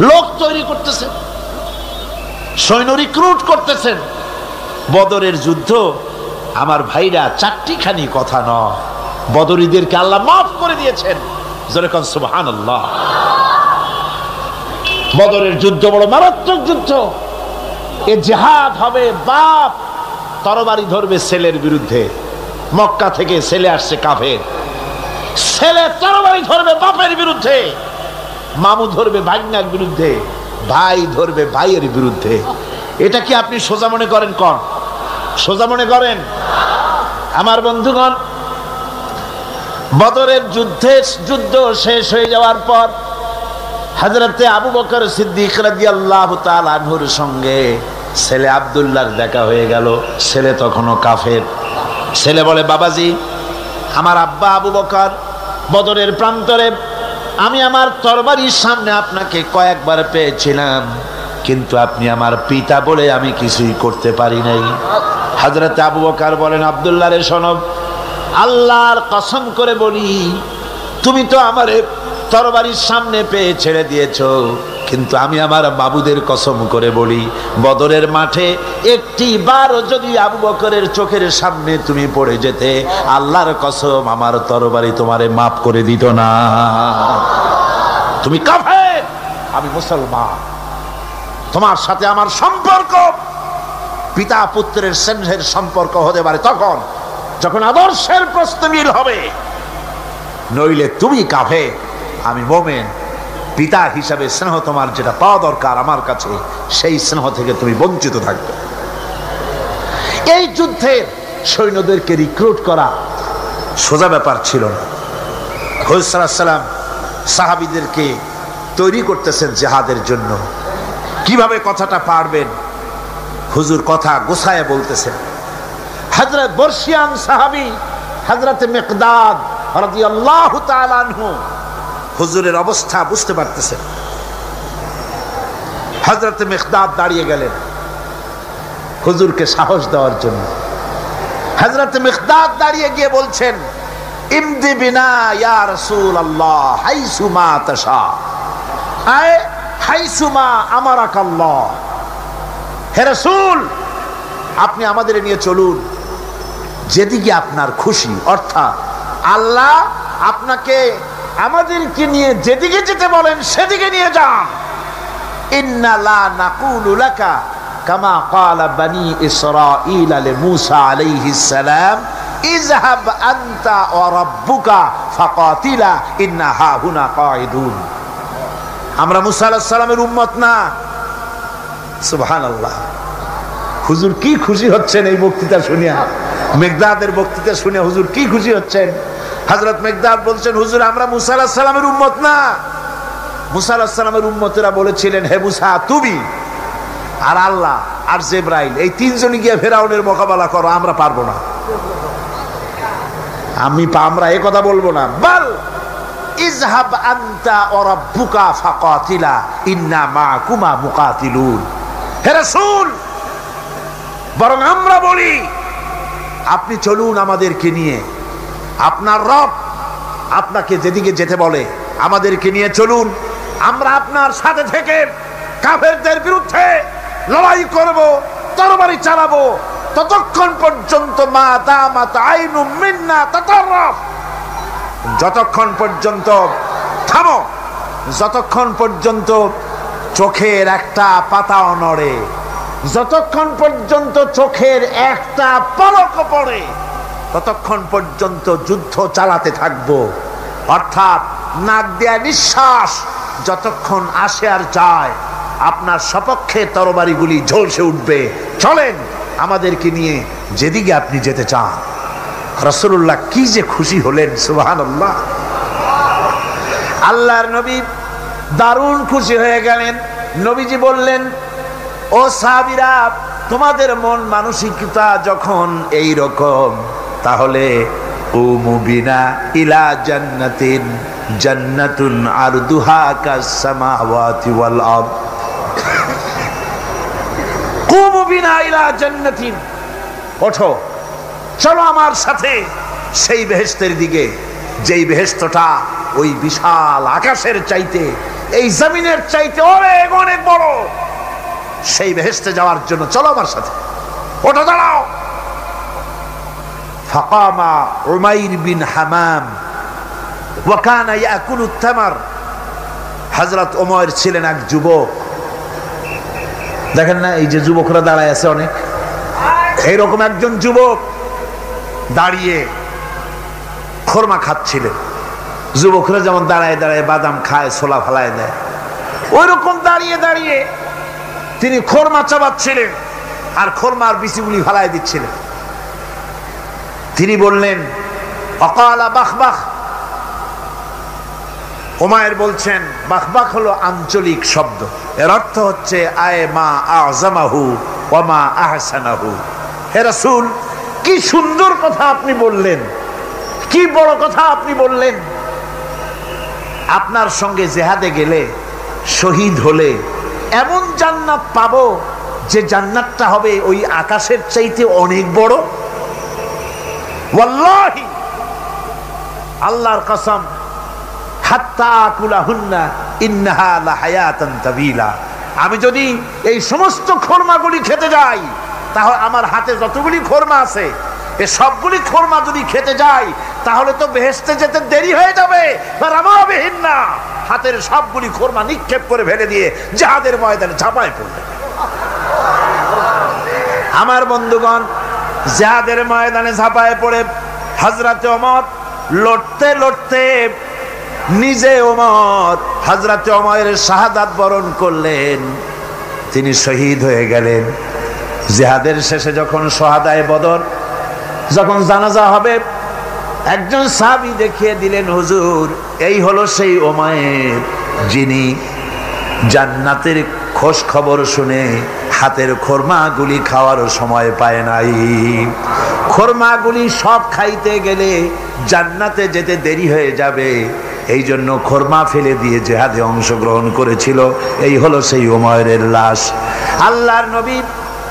লোক তৈরি করতেছেন, সৈন্য রিক্রুট করতেছেন। বদরের যুদ্ধ, আমার ভাইরা, চারটিখানি কথা নয়। বদরীদেরকে আল্লাহ মাফ করে দিয়েছেন। জোরে কোন সুবহানাল্লাহ। বদরের যুদ্ধ বড় মারাত্মক যুদ্ধ। এ জিহাদ হবে, বাপ তরবারি ধরবে ছেলের বিরুদ্ধে। মক্কা থেকে ছেলে আসছে কাফের, ছেলে তরবারি ধরবে বাপের বিরুদ্ধে, মামু ধরবে ভাগ্নার বিরুদ্ধে, ভাই ধরবে ভাইয়ের বিরুদ্ধে। এটা কি আপনি সোজা মনে করেন? কোন সোজা মনে করেন? আমার বন্ধুগণ, বদরের যুদ্ধ শেষ হয়ে যাওয়ার পর হযরতে আবু বকর সিদ্দিক রাদিয়াল্লাহু তাআলা আনহুর সঙ্গে ছেলে আব্দুল্লাহর দেখা হয়ে গেল। ছেলে তখনও কাফের। ছেলে বলে, বাবাজি, আমার আব্বা আবু বকর বদরের প্রান্তরে, আমি আমার তরবারির সামনে আপনাকে কয়েকবার পেয়েছিলাম, কিন্তু আপনি আমার পিতা বলে আমি কিছুই করতে পারি নাই। হযরত আবু বকর বলেন, আব্দুল্লাহ রে শোনো, আল্লাহর কসম করে বলি, তুমি তো আমারে তরবারির সামনে পেয়ে ছেড়ে দিয়েছো, কিন্তু আমি আমার মাবুদের কসম করে বলি, বদরের মাঠে একটি বারও যদি আবু বকরের চোখের সামনে তুমি পড়ে যেতে, আল্লাহর কসম আমার তরবারি তোমারে মাফ করে দিত না। তুমি কাফের, আমি মুসলমান। তোমার সাথে আমার সম্পর্ক পিতা পুত্রের স্নেহের সম্পর্ক হতে পারে তখন যখন আদর্শের প্রশ্নে মিল হবে, নইলে তুমি কাফের, আমি মুমিন। পিতা হিসাবে স্নেহ তোমার যেটা পাওয়া দরকার আমার কাছে, সেই স্নেহ থেকে তুমি বঞ্চিত থাকবে। এই যুদ্ধে সৈন্যদেরকে রিক্রুট করা সোজা ব্যাপার ছিল না। হুজুর সাল্লাল্লাহু আলাইহি ওয়াসাল্লাম সাহাবীদেরকে তৈরি করতেছেন জিহাদের জন্য। কিভাবে কথাটা পারবেন, হুজুর কথা গোছায় বলতেছেন। হযরত বর্ষিয়ান সাহাবী হযরত মিকদাদ রাদিয়াল্লাহু তাআলা আনহু হুজুরের অবস্থা বুঝতে পারতেছেন। হযরত মিকদাদ দাঁড়িয়ে গেলেন হুজুরকে সাহস দেওয়ার জন্য। হযরত মিকদাদ দাঁড়িয়ে গিয়ে বলছেন, ইমদি বিনা ইয়া রাসূলুল্লাহ হাইসুমা তাশা, আয় হাইসুমা আমারাকাল্লাহ। হে রাসূল, আপনি আমাদের নিয়ে চলুন যেদিকে আপনার খুশি, অর্থাৎ আল্লাহ আপনাকে আমাদেরকে নিয়ে যেদিকে যেতে বলেন সেদিকে নিয়ে যান। ইন্না লা নাকুলু লাকা কামা ক্বালা বনি ইসরাঈল লিমূসা আলাইহিস সালাম, ইযহাব আনতা ওয়া রাব্বুকা ফাকাতিলা ইন্না হাহুনা কাঈদুন। আমরা মুসা আলাইহিস সালামের উম্মত না। সুবহানাল্লাহ। হুজুর কি খুশি হচ্ছেন এই বক্তৃতা শুনিয়া, মিকদাদের বক্তৃতা শুনে হুজুর কি খুশি হচ্ছেন। হযরত মিকদাদ বলছেন, হুজুর আমরা মুসা আলাইহিস সালামের উম্মত না। মুসা আলাইহিস সালামের উম্মতেরা বলেছিলেন, হে মুসা, তুমি আর আল্লাহ আর জিবরাইল এই তিনজনই গিয়ে ফেরাউনের মোকাবেলা করো, আমরা পারবো না। আমরা এই কথা বলবো না। বল ইযহাব আনতা ওয়া রাব্বুকা ফাকাতিলা ইন্না মাআকুমা মুকাতিলুন। হে রাসূল, বরং আমরা বলি আপনি চলুন আমাদেরকে নিয়ে, আপনার রব আপনাকে যেদিকে যেতে বলে আমাদেরকে নিয়ে চলুন, আমরা আপনার সাথে থেকে কাফেরদের বিরুদ্ধে লড়াই করব, তরবারি চালাবো, ততক্ষণ পর্যন্ত মা দামাত আইনু মিন্না তাতাররাফ, যতক্ষণ পর্যন্ত থামো, যতক্ষণ পর্যন্ত চোখের একটা পাতাও নড়ে, যতক্ষণ পর্যন্ত চোখের একটা পলক পড়ে, ততক্ষণ পর্যন্ত যুদ্ধ চালাতে থাকবো। অর্থাৎ নাক দেয়া নিঃশ্বাস যতক্ষণ আসে আর যায়, আপনার সপক্ষে তরবারিগুলি ঝলসে উঠবে। চলেন আমাদেরকে নিয়ে যেদিকে আপনি যেতে চান। রাসূলুল্লাহ কি যে খুশি হলেন, সুবহানাল্লাহ। আল্লাহর নবী দারুণ খুশি হয়ে গেলেন। নবীজি বললেন, ও সাহাবীরা, তোমাদের মন মানসিকতা যখন এই রকম, তাহলে কুমু বিনা ইলা জান্নাতিন, জান্নাতুন আরদুহা কাস সামাওয়াতি ওয়াল আরদ। কুমু বিনা ইলা জান্নাতিন, ওঠো, চলো আমার সাথে সেই বেহেশতের দিকে, যেই বেহেশতটা ওই বিশাল আকাশের চাইতে, এই জমিনের চাইতে অনেক অনেক বড়। সেই বেহেশতে যাওয়ার জন্য চলো আমার সাথে, ওঠো, দাঁড়াও। ফাকামা উমাইর বিন হামাম ওয়া কানা ইয়াকুলু তামার। হযরত ওমর ছিলেন এক যুবক। দেখেন না, এই যে যুবকরা দাঁড়ায় আছে অনেক, এইরকম একজন যুবক দাঁড়িয়ে খোরমা খাচ্ছিলেন। যুবকরা যেমন দাঁড়ায় দাঁড়ায় বাদাম খায়, ছোলা ফালায় দেয়, ওই রকম দাঁড়িয়ে দাঁড়িয়ে তিনি খোরমা চাবাচ্ছিলেন আর খোরমার বিচিগুলি ফালায় দিচ্ছিলেন। তিনি বললেন, অকালা বাখবাখ। উমায়ের বলছেন, বাখবাখ হলো আঞ্চলিক শব্দ, এর অর্থ হচ্ছে আয়ে মা আযমাহু ওয়া মা আহসানাহু। হে রাসূল, কি সুন্দর কথা আপনি বললেন, কি বড় কথা আপনি বললেন। আপনার সঙ্গে জিহাদে গেলে, শহীদ হলে এমন জান্নাত পাবো যে জান্নাতটা হবে ওই আকাশের চাইতে অনেক বড়। ওয়াল্লাহি, আল্লাহর কসম, হাত্তা আকুলাহুন্না ইন্নাহা লাহায়াতান তাবিলা। আমি যদি এই সমস্ত খোরমাগুলি খেতে যাই, তাহলে আমার হাতে যতগুলি খোরমা আছে, এই সবগুলি খোরমা যদি খেতে যাই, তাহলে তো বেহেশতে যেতে দেরি হয়ে যাবে। রামাবিহিন্না, হাতের সবগুলি খোরমা নিক্ষেপ করে ফেলে দিয়ে জিহাদের ময়দানে ঝাঁপায় পড়বে। আমার বন্ধুগণ, জিহাদের ময়দানে ঝাঁপায় পড়ে হযরত ওমর লড়তে লড়তে নিজে ওমর হযরত ওমরের শাহাদাত বরণ করলেন, তিনি শহীদ হয়ে গেলেন। জিহাদের শেষে যখন শহাদায়ে বদর, যখন জানাজা হবে, একজন সাহাবী দেখিয়ে দিলেন, হুজুর, এই হলো সেই ওমর যিনি জান্নাতের খোঁজ খবর শুনে হাতের খোরমাগুলি খাওয়ারও সময় পায় নাই। খোরমাগুলি সব খাইতে গেলে জান্নাতে যেতে দেরি হয়ে যাবে, এই জন্য খোরমা ফেলে দিয়ে জিহাদে অংশগ্রহণ করেছিল। এই হলো সেই ওমরের লাশ। আল্লাহর নবী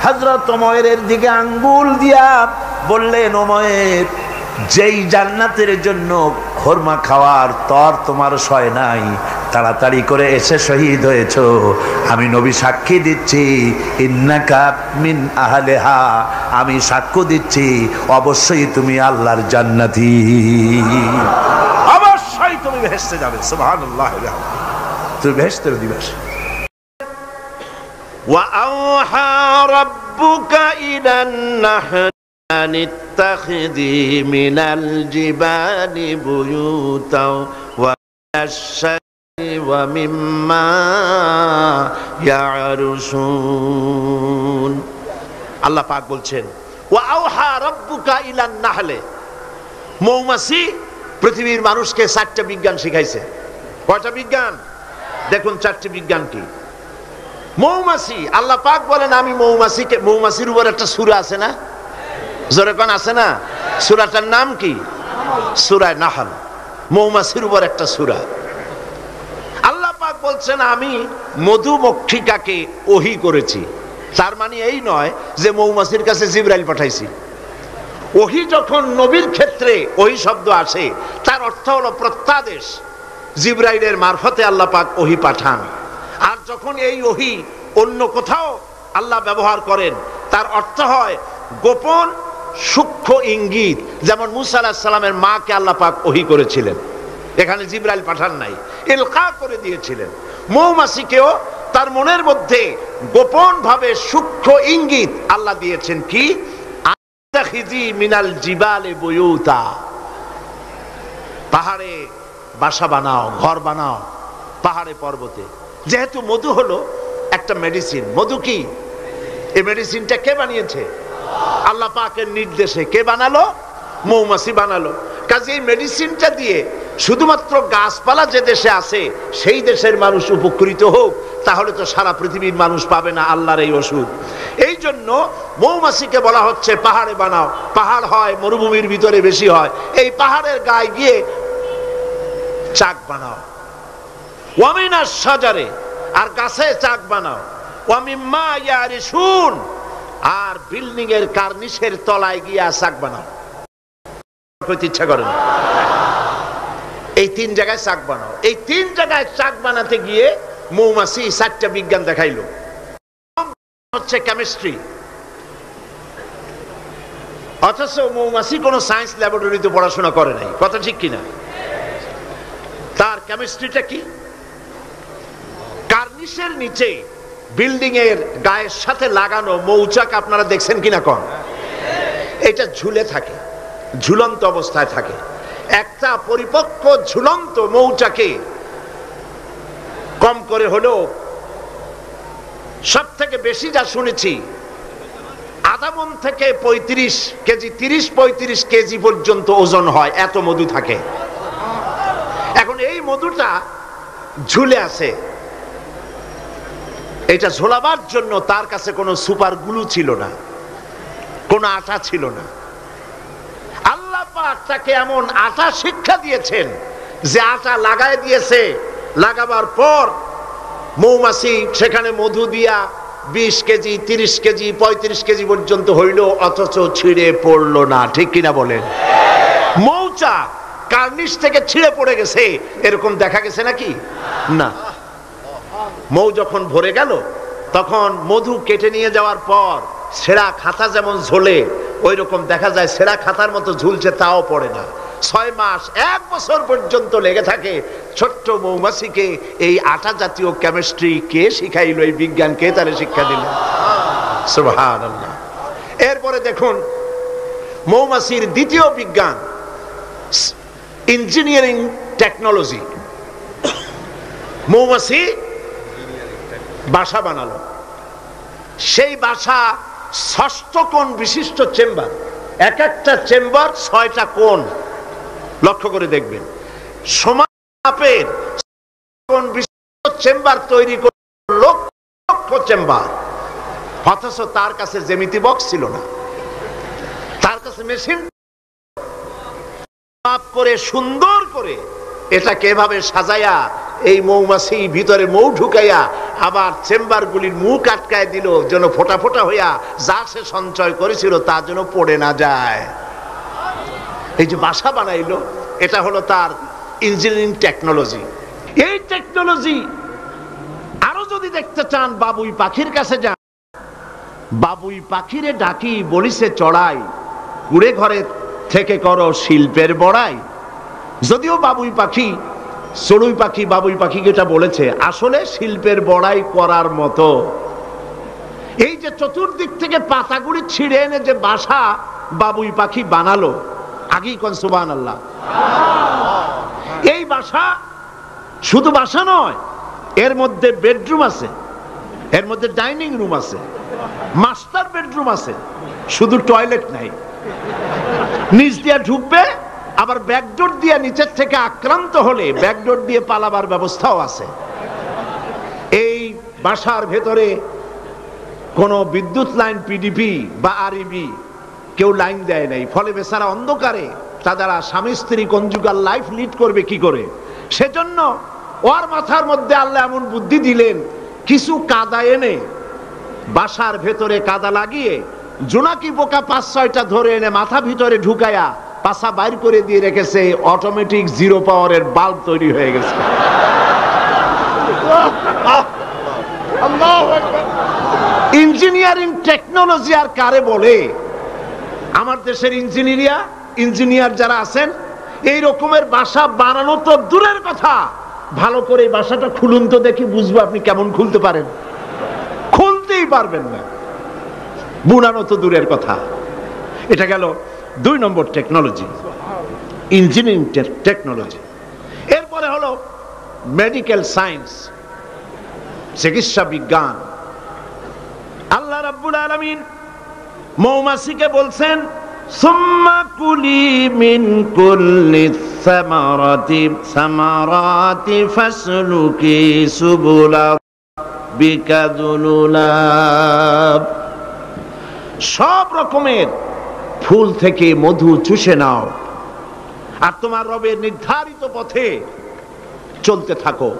হযরত ওমরের দিকে আঙ্গুল দিয়া বললেন, ওমর, যেই জান্নাতের জন্য খোরমা খাওয়ার তর তোমার সয় নাই, তাড়াতাড়ি করে এসে শহীদ হয়েছ, আমি নবী সাক্ষী দিচ্ছি, ইন্নাকা মিন আহলিহা, আমি সাক্ষ্য দিচ্ছি, অবশ্যই তুমি আল্লাহর জান্নাতি, অবশ্যই তুমি বেহেশতে যাবে। সুবহানাল্লাহ, তুমি বেহেশতের অধিবাসী। ওয়া আওহা রাব্বুকা ইলান নাহল আন ইত্তাখিযি মিনাল জিবালি বুয়ুতা ওয়া আশ-শাজরি ওয়া মিম্মা ইয়ারুশুন। আল্লাহ পাক বলছেন, ওয়া আওহা রাব্বুকা ইলান নাহলে, মৌমাছি পৃথিবীর মানুষকে 4টা বিজ্ঞান শিখাইছে। কয়টা বিজ্ঞান? দেখুন 4টি বিজ্ঞান কি। মৌমাছি, আল্লাহ পাক বলেন, আমি মৌমাছিকে, মৌমাছির উপর একটা সূরা আছে না, জোরে কোন আছে না? সূরাটার নাম কি? সূরা নাহল। মৌমাছির উপর একটা সূরা। আল্লাহ পাক বলছেন, আমি মধুমক্ষিকাকে ওহী করেছি। তার মানে এই নয় যে মৌমাছির কাছে জিবরাইল পাঠাইছি। ওহী যখন নবীর ক্ষেত্রে ওহী শব্দ আসে, তার অর্থ হলো প্রত্যাদেশ। জিবরাইলের মারফতে আল্লাহ পাক ওহী পাঠান। আর যখন এই ওহী অন্য কোথাও আল্লাহ ব্যবহার করেন, তার অর্থ হয় গোপন সূক্ষ্ম ইঙ্গিত। যেমন মুসা আলাইহিস সালামের মাকে আল্লাহ পাক ওহী করেছিলেন, এখানে জিবরাইল পাঠান নাই, ইলকা করে দিয়েছিলেন। মৌমাছিকেও তার মনের মধ্যে গোপন ভাবে সূক্ষ্ম ইঙ্গিত আল্লাহ দিয়েছেন, কি? আত্তাখিজি মিনাল জিবালি বুয়ুতা, পাহাড়ে বাসা বানাও, ঘর বানাও, পাহাড়ে পর্বতে। যেহেতু মধু হলো একটা মেডিসিন, মধু কি? এই মেডিসিনটা কে বানিয়েছে? আল্লাহ পাকের নির্দেশে। কে বানালো? মৌমাছি বানালো। কাজে এই মেডিসিনটা দিয়ে শুধুমাত্র গাছপালা যে দেশে আছে সেই দেশের মানুষ উপকৃত হোক, তাহলে তো সারা পৃথিবীর মানুষ পাবে না আল্লাহর এই ওষুধ। এই জন্য মৌমাছিকে বলা হচ্ছে পাহাড়ে বানাও। পাহাড় হয় মরুভূমির ভিতরে বেশি হয়, এই পাহাড়ের গায়ে গিয়ে চাক বানাও। ওয়ামিনাস শাজারে, আর গাছে চাক বানাও। ওয়ামিম্মা ইয়ারিশুন, আর বিল্ডিং এর কার্নিশের তলায় গিয়ে চাক বানাও। করতে ইচ্ছা করে না, এই 3 জায়গায় চাক বানাও। এই 3 জায়গায় চাক বানাতে গিয়ে মৌমাছি 4টা বিজ্ঞান দেখাইলো। হচ্ছে কেমিস্ট্রি, অথচ মৌমাছি কোন সায়েন্স ল্যাবরেটরিতে পড়াশোনা করে নাই, কথা ঠিক কিনা? তার কেমিস্ট্রিটা কি? কার্নিশের নিচে বিল্ডিং এর গায়ের সাথে লাগানো মৌচাক আপনারা দেখছেন কিনা কোন? এটা ঝুলে থাকে, ঝুলন্ত অবস্থায় থাকে। একটা পরিপক্ক ঝুলন্ত মৌচাকে কম করে হলো সব থেকে বেশি যা শুনেছি আধা মণ থেকে 35 কেজি, 30-35 কেজি পর্যন্ত ওজন হয়, এত মধু থাকে। এখন এই মধুটা ঝুলে আছে, এটা ঝোলাবার জন্য তার কাছে কোনো সুপার গ্লু ছিল না, কোনো আটা ছিল না। আল্লাহ পাক তাকে এমন আটা শিক্ষা দিয়েছেন যে আটা লাগায় দিয়েছে, লাগাবার পর মৌমাছি সেখানে মধু দিয়া 20 কেজি, 30 কেজি, 35 কেজি পর্যন্ত হইল, অথচ ছিঁড়ে পড়লো না, ঠিক কিনা বলেন? মৌচাক কার্নিশ থেকে ছিঁড়ে পড়ে গেছে এরকম দেখা গেছে নাকি? না। মৌ যখন ভরে গেল তখন মধু কেটে নিয়ে যাওয়ার পর ছেঁড়া খাতা যেমন ঝোলে ওই রকম দেখা যায়, ছেঁড়া খাতার মতো ঝুলছে, তাও পড়ে না। 6 মাস 1 বছর পর্যন্ত লেগে থাকে। ছোট্ট মৌমাছিকে এই আটা জাতীয় কেমিস্ট্রি কে শিখাইলো? এই বিজ্ঞান কে তারে শিক্ষা দিল? সুবহানাল্লাহ। এরপরে দেখুন মৌমাছির দ্বিতীয় বিজ্ঞান ইঞ্জিনিয়ারিং টেকনোলজি। মৌমাছি বাসা বানালো, সেই বাসা 6 কোণ বিশিষ্ট চেম্বার, এক একটা চেম্বার 6টা কোণ, লক্ষ্য করে দেখবেন। সমান মাপের কোণ বিশিষ্ট চেম্বার তৈরি করে লক্ষ লক্ষ চেম্বার, অথচ তার কাছে জ্যামিতি বক্স ছিল না, তার কাছে মেশিন মাপ করে সুন্দর করে এটাকে এভাবে সাজাইয়া এই মৌমাছি ভিতরে মৌ ঢুকাইয়া আবার চেম্বার গুলির মুখ আটকায় দিল, যেন ফোটা ফোটা হইয়া যা সে সঞ্চয় করেছিল তা যেন পড়ে না যায়। এই যে বাসা বানাইলো, এটা হলো তার ইঞ্জিনিয়ারিং টেকনোলজি। এই টেকনোলজি আরো যদি দেখতে চান বাবুই পাখির কাছে যান। বাবুই পাখিরে ডাকি বলিছে চড়াই, কুড়ে ঘরে থেকে করো শিল্পের বড়াই। যদিও বাবুই পাখি চড়ুই পাখি বাবুই পাখিকে এটা বলেছে, আসলে শিল্পের বড়াই করার মতো। এই যে চতুর্দিক থেকে পাতাগুলি ছিঁড়ে এনে যে বাসা বাবুই পাখি বানালো, আগেই কোন সুবহানাল্লাহ। এই বাসা শুধু বাসা নয়, এর মধ্যে বেডরুম আছে, এর মধ্যে ডাইনিং রুম আছে, মাস্টার বেডরুম আছে, শুধু টয়লেট নাই। নিচ দিয়া ঢুকবে, আবার ব্যাকডোর দিয়ে নিচের থেকে আক্রান্ত হলে ব্যাকডোর দিয়ে পালাবার ব্যবস্থাও আছে। এই বাসার ভেতরে কোনো বিদ্যুৎ লাইন পিডিপি বা আরইবি কেউ লাইন দেয় নাই, ফলে বেচারা অন্ধকারে তারা স্বামী স্ত্রী কনজুগাল লাইফ লিড করবে কি করে? সেজন্য ওর মাথার মধ্যে আল্লাহ এমন বুদ্ধি দিলেন, কিছু কাদা এনে বাসার ভেতরে কাদা লাগিয়ে জোনাকি পোকা 5-6টা ধরে এনে মাথা ভিতরে ঢুকায়া পাছা বাইর করে দিয়ে রেখেছে, অটোমেটিক 0 পাওয়ারের বাল্ব তৈরি হয়ে গেছে। ইঞ্জিনিয়ারিং টেকনোলজি আর কারে বলে? আমার দেশের ইঞ্জিনিয়ার যারা আছেন, এই রকমের বাসা বানানো তো দূরের কথা, ভালো করে বাসাটা খুলুন তো দেখি, বুঝবো আপনি কেমন খুলতে পারেন। খুলতেই পারবেন না, বুনানো তো দূরের কথা। এটা গেল 2 নম্বর টেকনোলজি, ইঞ্জিনিয়ারিং টেকনোলজি। এরপরে হলো মেডিকেল সায়েন্স, চিকিৎসা বিজ্ঞান। আল্লাহ রাব্বুল আলামিন মৌমাছিকে বলছেন, সুম্মা কুলি মিন কুল্লি সামারাতি ফাসলুকি সুবুলা রাব্বিকা যুলুলাব। সব রকমের ফুল থেকে মধু চুষে নাও আর তোমার রবের নির্ধারিত পথে চলতে থাকো।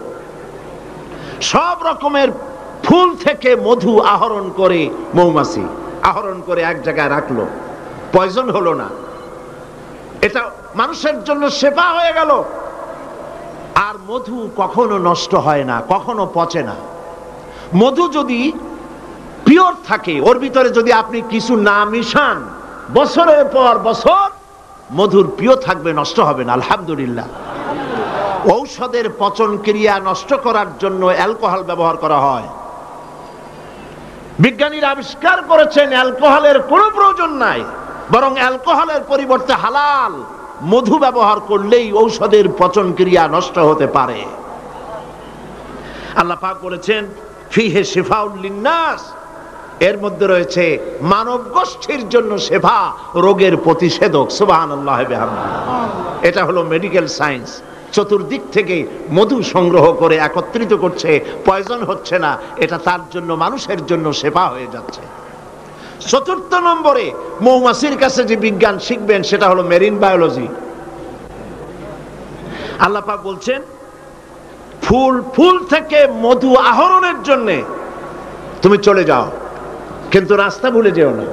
সব রকমের ফুল থেকে মধু আহরণ করে মৌমাছি আহরণ করে এক জায়গায় রাখলো, পয়জন হলো না, এটা মানুষের জন্য শেফা হয়ে গেল। আর মধু কখনো নষ্ট হয় না, কখনো পচে না। মধু যদি পিওর থাকে, ওর ভিতরে যদি আপনি কিছু না মিশান, বছরের পর বছর মধুর পিও থাকবে, নষ্ট হবে না। আলহামদুলিল্লাহ। ঔষধের পচন ক্রিয়া নষ্ট করার জন্য অ্যালকোহল ব্যবহার করা হয়। বিজ্ঞানীরা আবিষ্কার করেছেন অ্যালকোহলের কোনো প্রয়োজন নাই, বরং অ্যালকোহলের পরিবর্তে হালাল মধু ব্যবহার করলেই ঔষধের পচন ক্রিয়া নষ্ট হতে পারে। আল্লাহ পাক বলেছেন ফিহে শিফাউল লিন্নাস, এর মধ্যে রয়েছে মানব গোষ্ঠীর জন্য শেফা, রোগের প্রতিষেধক। সুবহানাল্লাহ বিহামদিহি। এটা হলো মেডিকেল সায়েন্স। চতুর্দিক থেকে মধু সংগ্রহ করে একত্রিত করছে, পয়জন হচ্ছে না, এটা তার জন্য মানুষের জন্য শেফা হয়ে যাচ্ছে। চতুর্থ নম্বরে মৌমাছির কাছে যে বিজ্ঞান শিখবেন সেটা হলো মেরিন বায়োলজি। আল্লাহ পাক বলছেন ফুল থেকে মধু আহরণের জন্য তুমি চলে যাও, কিন্তু রাস্তা ভুলে যেও না,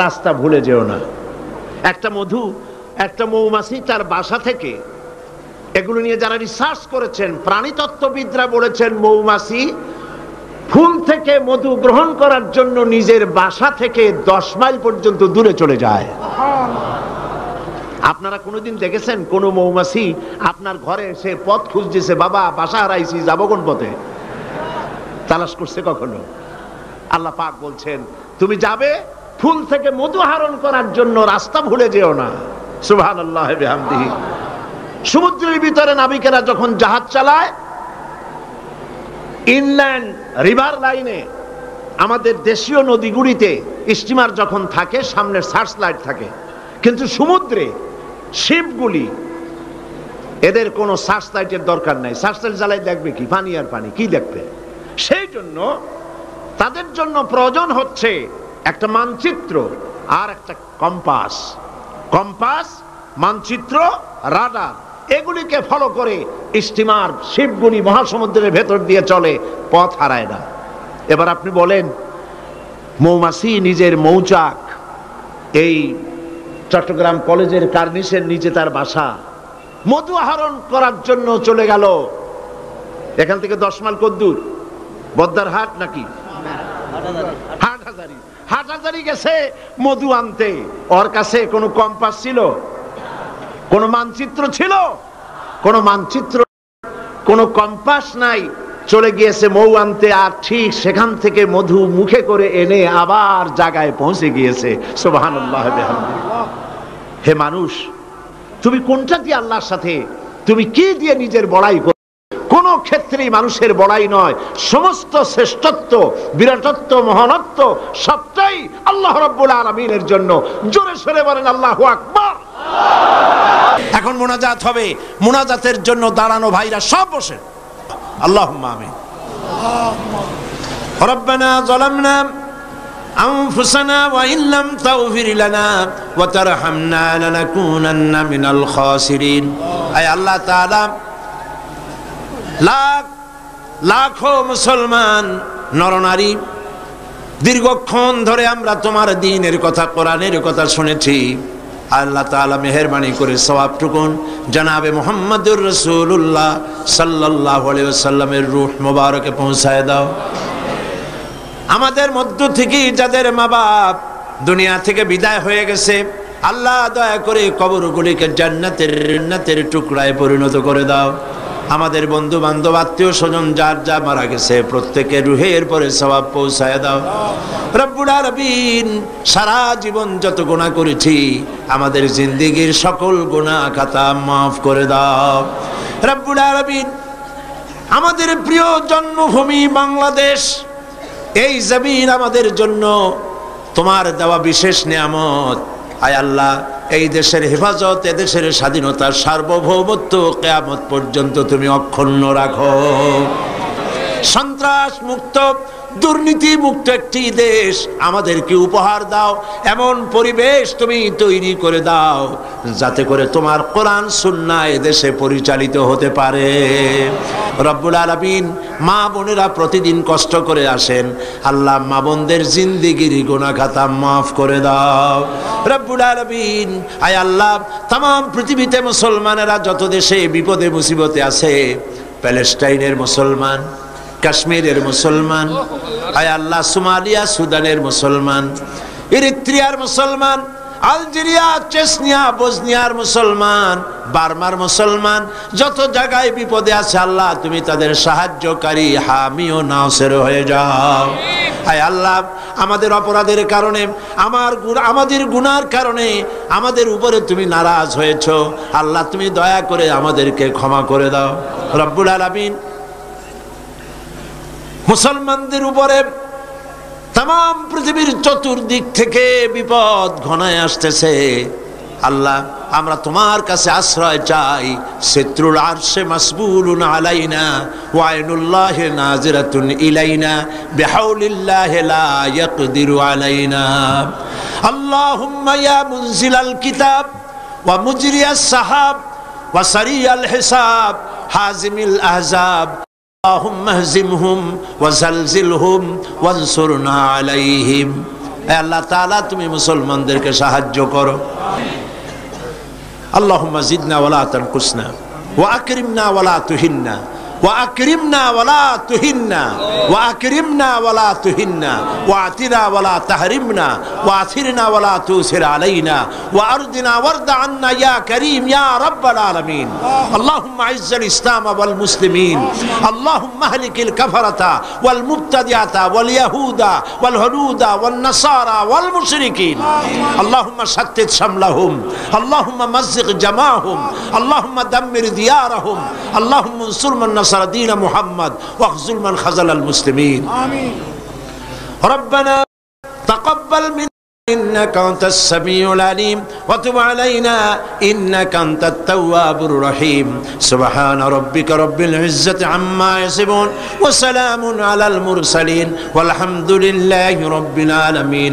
রাস্তা ভুলে যেও না। একটা মৌমাছি তার বাসা থেকে, এগুলো নিয়ে যারা রিসার্চ করেছেন প্রাণীতত্ত্ববিদরা বলেছেন মৌমাছি ফুল থেকে মধু গ্রহণ করার জন্য নিজের বাসা থেকে 10 মাইল পর্যন্ত দূরে চলে যায়। আপনারা কোনোদিন দেখেছেন কোন মৌমাছি আপনার ঘরে এসে পথ খুঁজতেছে, বাবা বাসা হারাইছি, যাবো কোন পথে? তালাশ করছে কখনো? আল্লাহ পাক বলছেন তুমি যাবে ফুল থেকে মধু আহরণ করার জন্য, রাস্তা ভুলে যেও না। সুবহানাল্লাহ বিহামদিহি। সমুদ্রের ভিতরে নাবিকেরা যখন জাহাজ চালায়, ইনল্যান্ড রিভার লাইনে আমাদের দেশীয় নদীগুলিতে স্টিমার যখন থাকে সামনে সার্চ লাইট থাকে, কিন্তু সমুদ্রে শিপগুলি এদের কোনো সার্চ লাইটের দরকার নাই। সার্চ লাইট জ্বালাই দেখবে কি? পানি আর পানি, কি দেখবে? সেই জন্য তাদের জন্য প্রয়োজন হচ্ছে একটা মানচিত্র আর একটা কম্পাস। কম্পাস, মানচিত্র, রাডার, এগুলিকে ফলো করে স্টিমার শিপগুলি মহাসমুদ্রের ভেতর দিয়ে চলে, পথ হারায় না। এবার আপনি বলেন মৌমাছি নিজের মৌচাক, এই চট্টগ্রাম কলেজের কার্নিসের নিচে তার বাসা, মধু আহরণ করার জন্য চলে গেল। এখান থেকে 10 মাইল কদ্দূর? বদ্দার হাট নাকি হাটহাজারী? হাটহাজারী গেছে মধু আনতে। ওর কাছে কোনো কম্পাস ছিল? কোন মানচিত্র ছিল? কোন মানচিত্র, কোন কম্পাস নাই। চলে গিয়েছে মৌ আনতে, আর ঠিক সেখান থেকে মধু মুখে করে এনে আবার জায়গায় পৌঁছে গিয়েছে। সুবহানাল্লাহ বিহামদিহি। হে মানুষ, তুমি কোনটা দিয়ে আল্লাহর সাথে, তুমি কি দিয়ে নিজের বড়াই করো? কোন ক্ষেত্রেই মানুষের বড়াই নয়, সমস্ত শ্রেষ্ঠত্ব, বিরাটত্ব, মহানত্ব সবটাই আল্লাহ রাব্বুল আলামিনের জন্য। জোরে সরে বলেন আল্লাহু আকবার। এখন মুনাজাত হবে, মুনাজাতের জন্য দাঁড়ানো ভাইরা সব বসে। আল্লাহুম্মা আমিন। রব্বানা যালামনা আনফুসানা ওয়া ইল্লাম তাগফির লানা ওয়া তারহামনা লানাকুনান্না মিনাল খাসিরিন। আয় আল্লাহ তাআলা, লাখ লাখো মুসলমান নরনারী দীর্ঘক্ষণ ধরে আমরা তোমার দ্বীনের কথা, কোরআনের কথা শুনেছি। আল্লাহ তাআলা মেহেরবানি করে সওয়াবটুকুন জনাবে মুহাম্মদুর রাসূলুল্লাহ সাল্লাল্লাহু আলাইহি ওয়াসাল্লামের রূহ মোবারকে পৌঁছায় দাও। আমাদের মধ্য থেকে যাদের মা বাপ দুনিয়া থেকে বিদায় হয়ে গেছে, আল্লাহ দয়া করে কবরগুলিকে জান্নাতের টুকরায় পরিণত করে দাও। আমাদের বন্ধু বান্ধব, আত্মীয় স্বজন যার যা মারা গেছে প্রত্যেকের রুহের পরে সওয়াব পৌঁছায় দাও। রব্বুল আলামিন, সারা জীবন যত গুনাহ করেছি আমাদের জিন্দেগীর সকল গুনাহ খাতা মাফ করে দাও। রব্বুল আলামিন, আমাদের প্রিয় জন্মভূমি বাংলাদেশ, এই জমিন আমাদের জন্য তোমার দেওয়া বিশেষ নিয়ামত। আয় আল্লাহ, এই দেশের হেফাজত, এ দেশের স্বাধীনতার সার্বভৌমত্ব কিয়ামত পর্যন্ত তুমি অক্ষুণ্ণ রাখো। সন্ত্রাস মুক্ত, দুর্নীতি মুক্ত একটি দেশ আমাদেরকে উপহার দাও। এমন পরিবেশ তুমি তৈরি করে দাও যাতে করে তোমার কোরআন সুন্নাহ এদেশে পরিচালিত হতে পারে। রব্বুল আলামিন, মা বোনেরা প্রতিদিন কষ্ট করে আসেন, আল্লাহ মা বোনদের জিন্দেগির গুনাহ খাতা মাফ করে দাও। রব্বুল আলামিন, আয় আল্লাহ, তাম পৃথিবীতে মুসলমানেরা যত দেশে বিপদে মুসিবতে আছে, প্যালেস্টাইনের মুসলমান, কাশ্মীরের মুসলমান, আয় আল্লাহ, সোমালিয়া সুদানের মুসলমান, ইরিত্রিয়ার মুসলমান, আলজেরিয়া, চেচনিয়া, বসনিয়ার মুসলমান, বার্মার মুসলমান, যত জায়গায় বিপদে আছে আল্লাহ তুমি তাদের সাহায্যকারী, হামি ও নাসির হয়ে যাও। আয় আল্লাহ, আমাদের অপরাধের কারণে, আমাদের গুনার কারণে আমাদের উপরে তুমি নারাজ হয়েছো, আল্লাহ তুমি দয়া করে আমাদেরকে ক্ষমা করে দাও। রব্বুল আলামিন, মুসলমানদের উপরে তাম পৃথিবীর চতুর্দিক থেকে বিপদ ঘনায় আসতেছে, আল্লাহ আমরা তোমার কাছে আশ্রয় চাই। সিত্রুল আরশে মাসবুলুন আলাইনা ওয়া আইনুল্লাহি নাজিরাতুন ইলাইনা বিহাউলিল্লাহি লা ইয়াকদিরু আলাইনা। আল্লাহুম্মা ইয়া মুনজিলাল কিতাব ওয়া মুজরিয়াস সাহাব ওয়া সারিয়াল হিসাব হাজিমিল আহজাব আল্লাহুম্মা হজিমহুম ওয়া জালজিলহুম ওয়ানসুরনা আলাইহিম। হে আল্লাহ তাআলা, তুমি মুসলমানদেরকে সাহায্য করো। আল্লাহুম্মা জিদনা ওয়া লা তানকুসনা ওয়া আকরিমনা ওয়া লা তুহিন্না ওয়া আকরিমনা ওয়া লা তুহিন্না ওয়া আকরিমনা ওয়া লা তুহিন্না ওয়া আতিনা ওয়া লা তাহরিমনা ওয়া আথিরনা ওয়া লা তুসির আলাইনা ওয়া আরদিনা ওয়ারদা আন্না ইয়া কারীম ইয়া রাব্বাল আলামিন। আল্লাহুম্মা আইজ্জাল ইসলাম ওয়াল মুসলিমিন, আল্লাহুম্মা আহলিকিল কাফারাতা ওয়াল মুবতাদিআতা ওয়াল ইয়াহুদা ওয়াল হুনুদা ওয়ান নাসারা ওয়াল মুশরিকিন। আল্লাহুম্মা শাত্তিত শামলাহুম, আল্লাহুম্মা মাযজিক জামাআহুম, আল্লাহুম্মা দাম্মির দিয়ারাহুম, আল্লাহুম্মা আনসুর মান نصر دين محمد واخذل من خذل المسلمين آمين. ربنا تقبل منا إنك أنت السميع العليم وتب علينا إنك أنت التواب الرحيم. سبحان ربك رب العزة عما يصفون وسلام على المرسلين والحمد لله رب العالمين.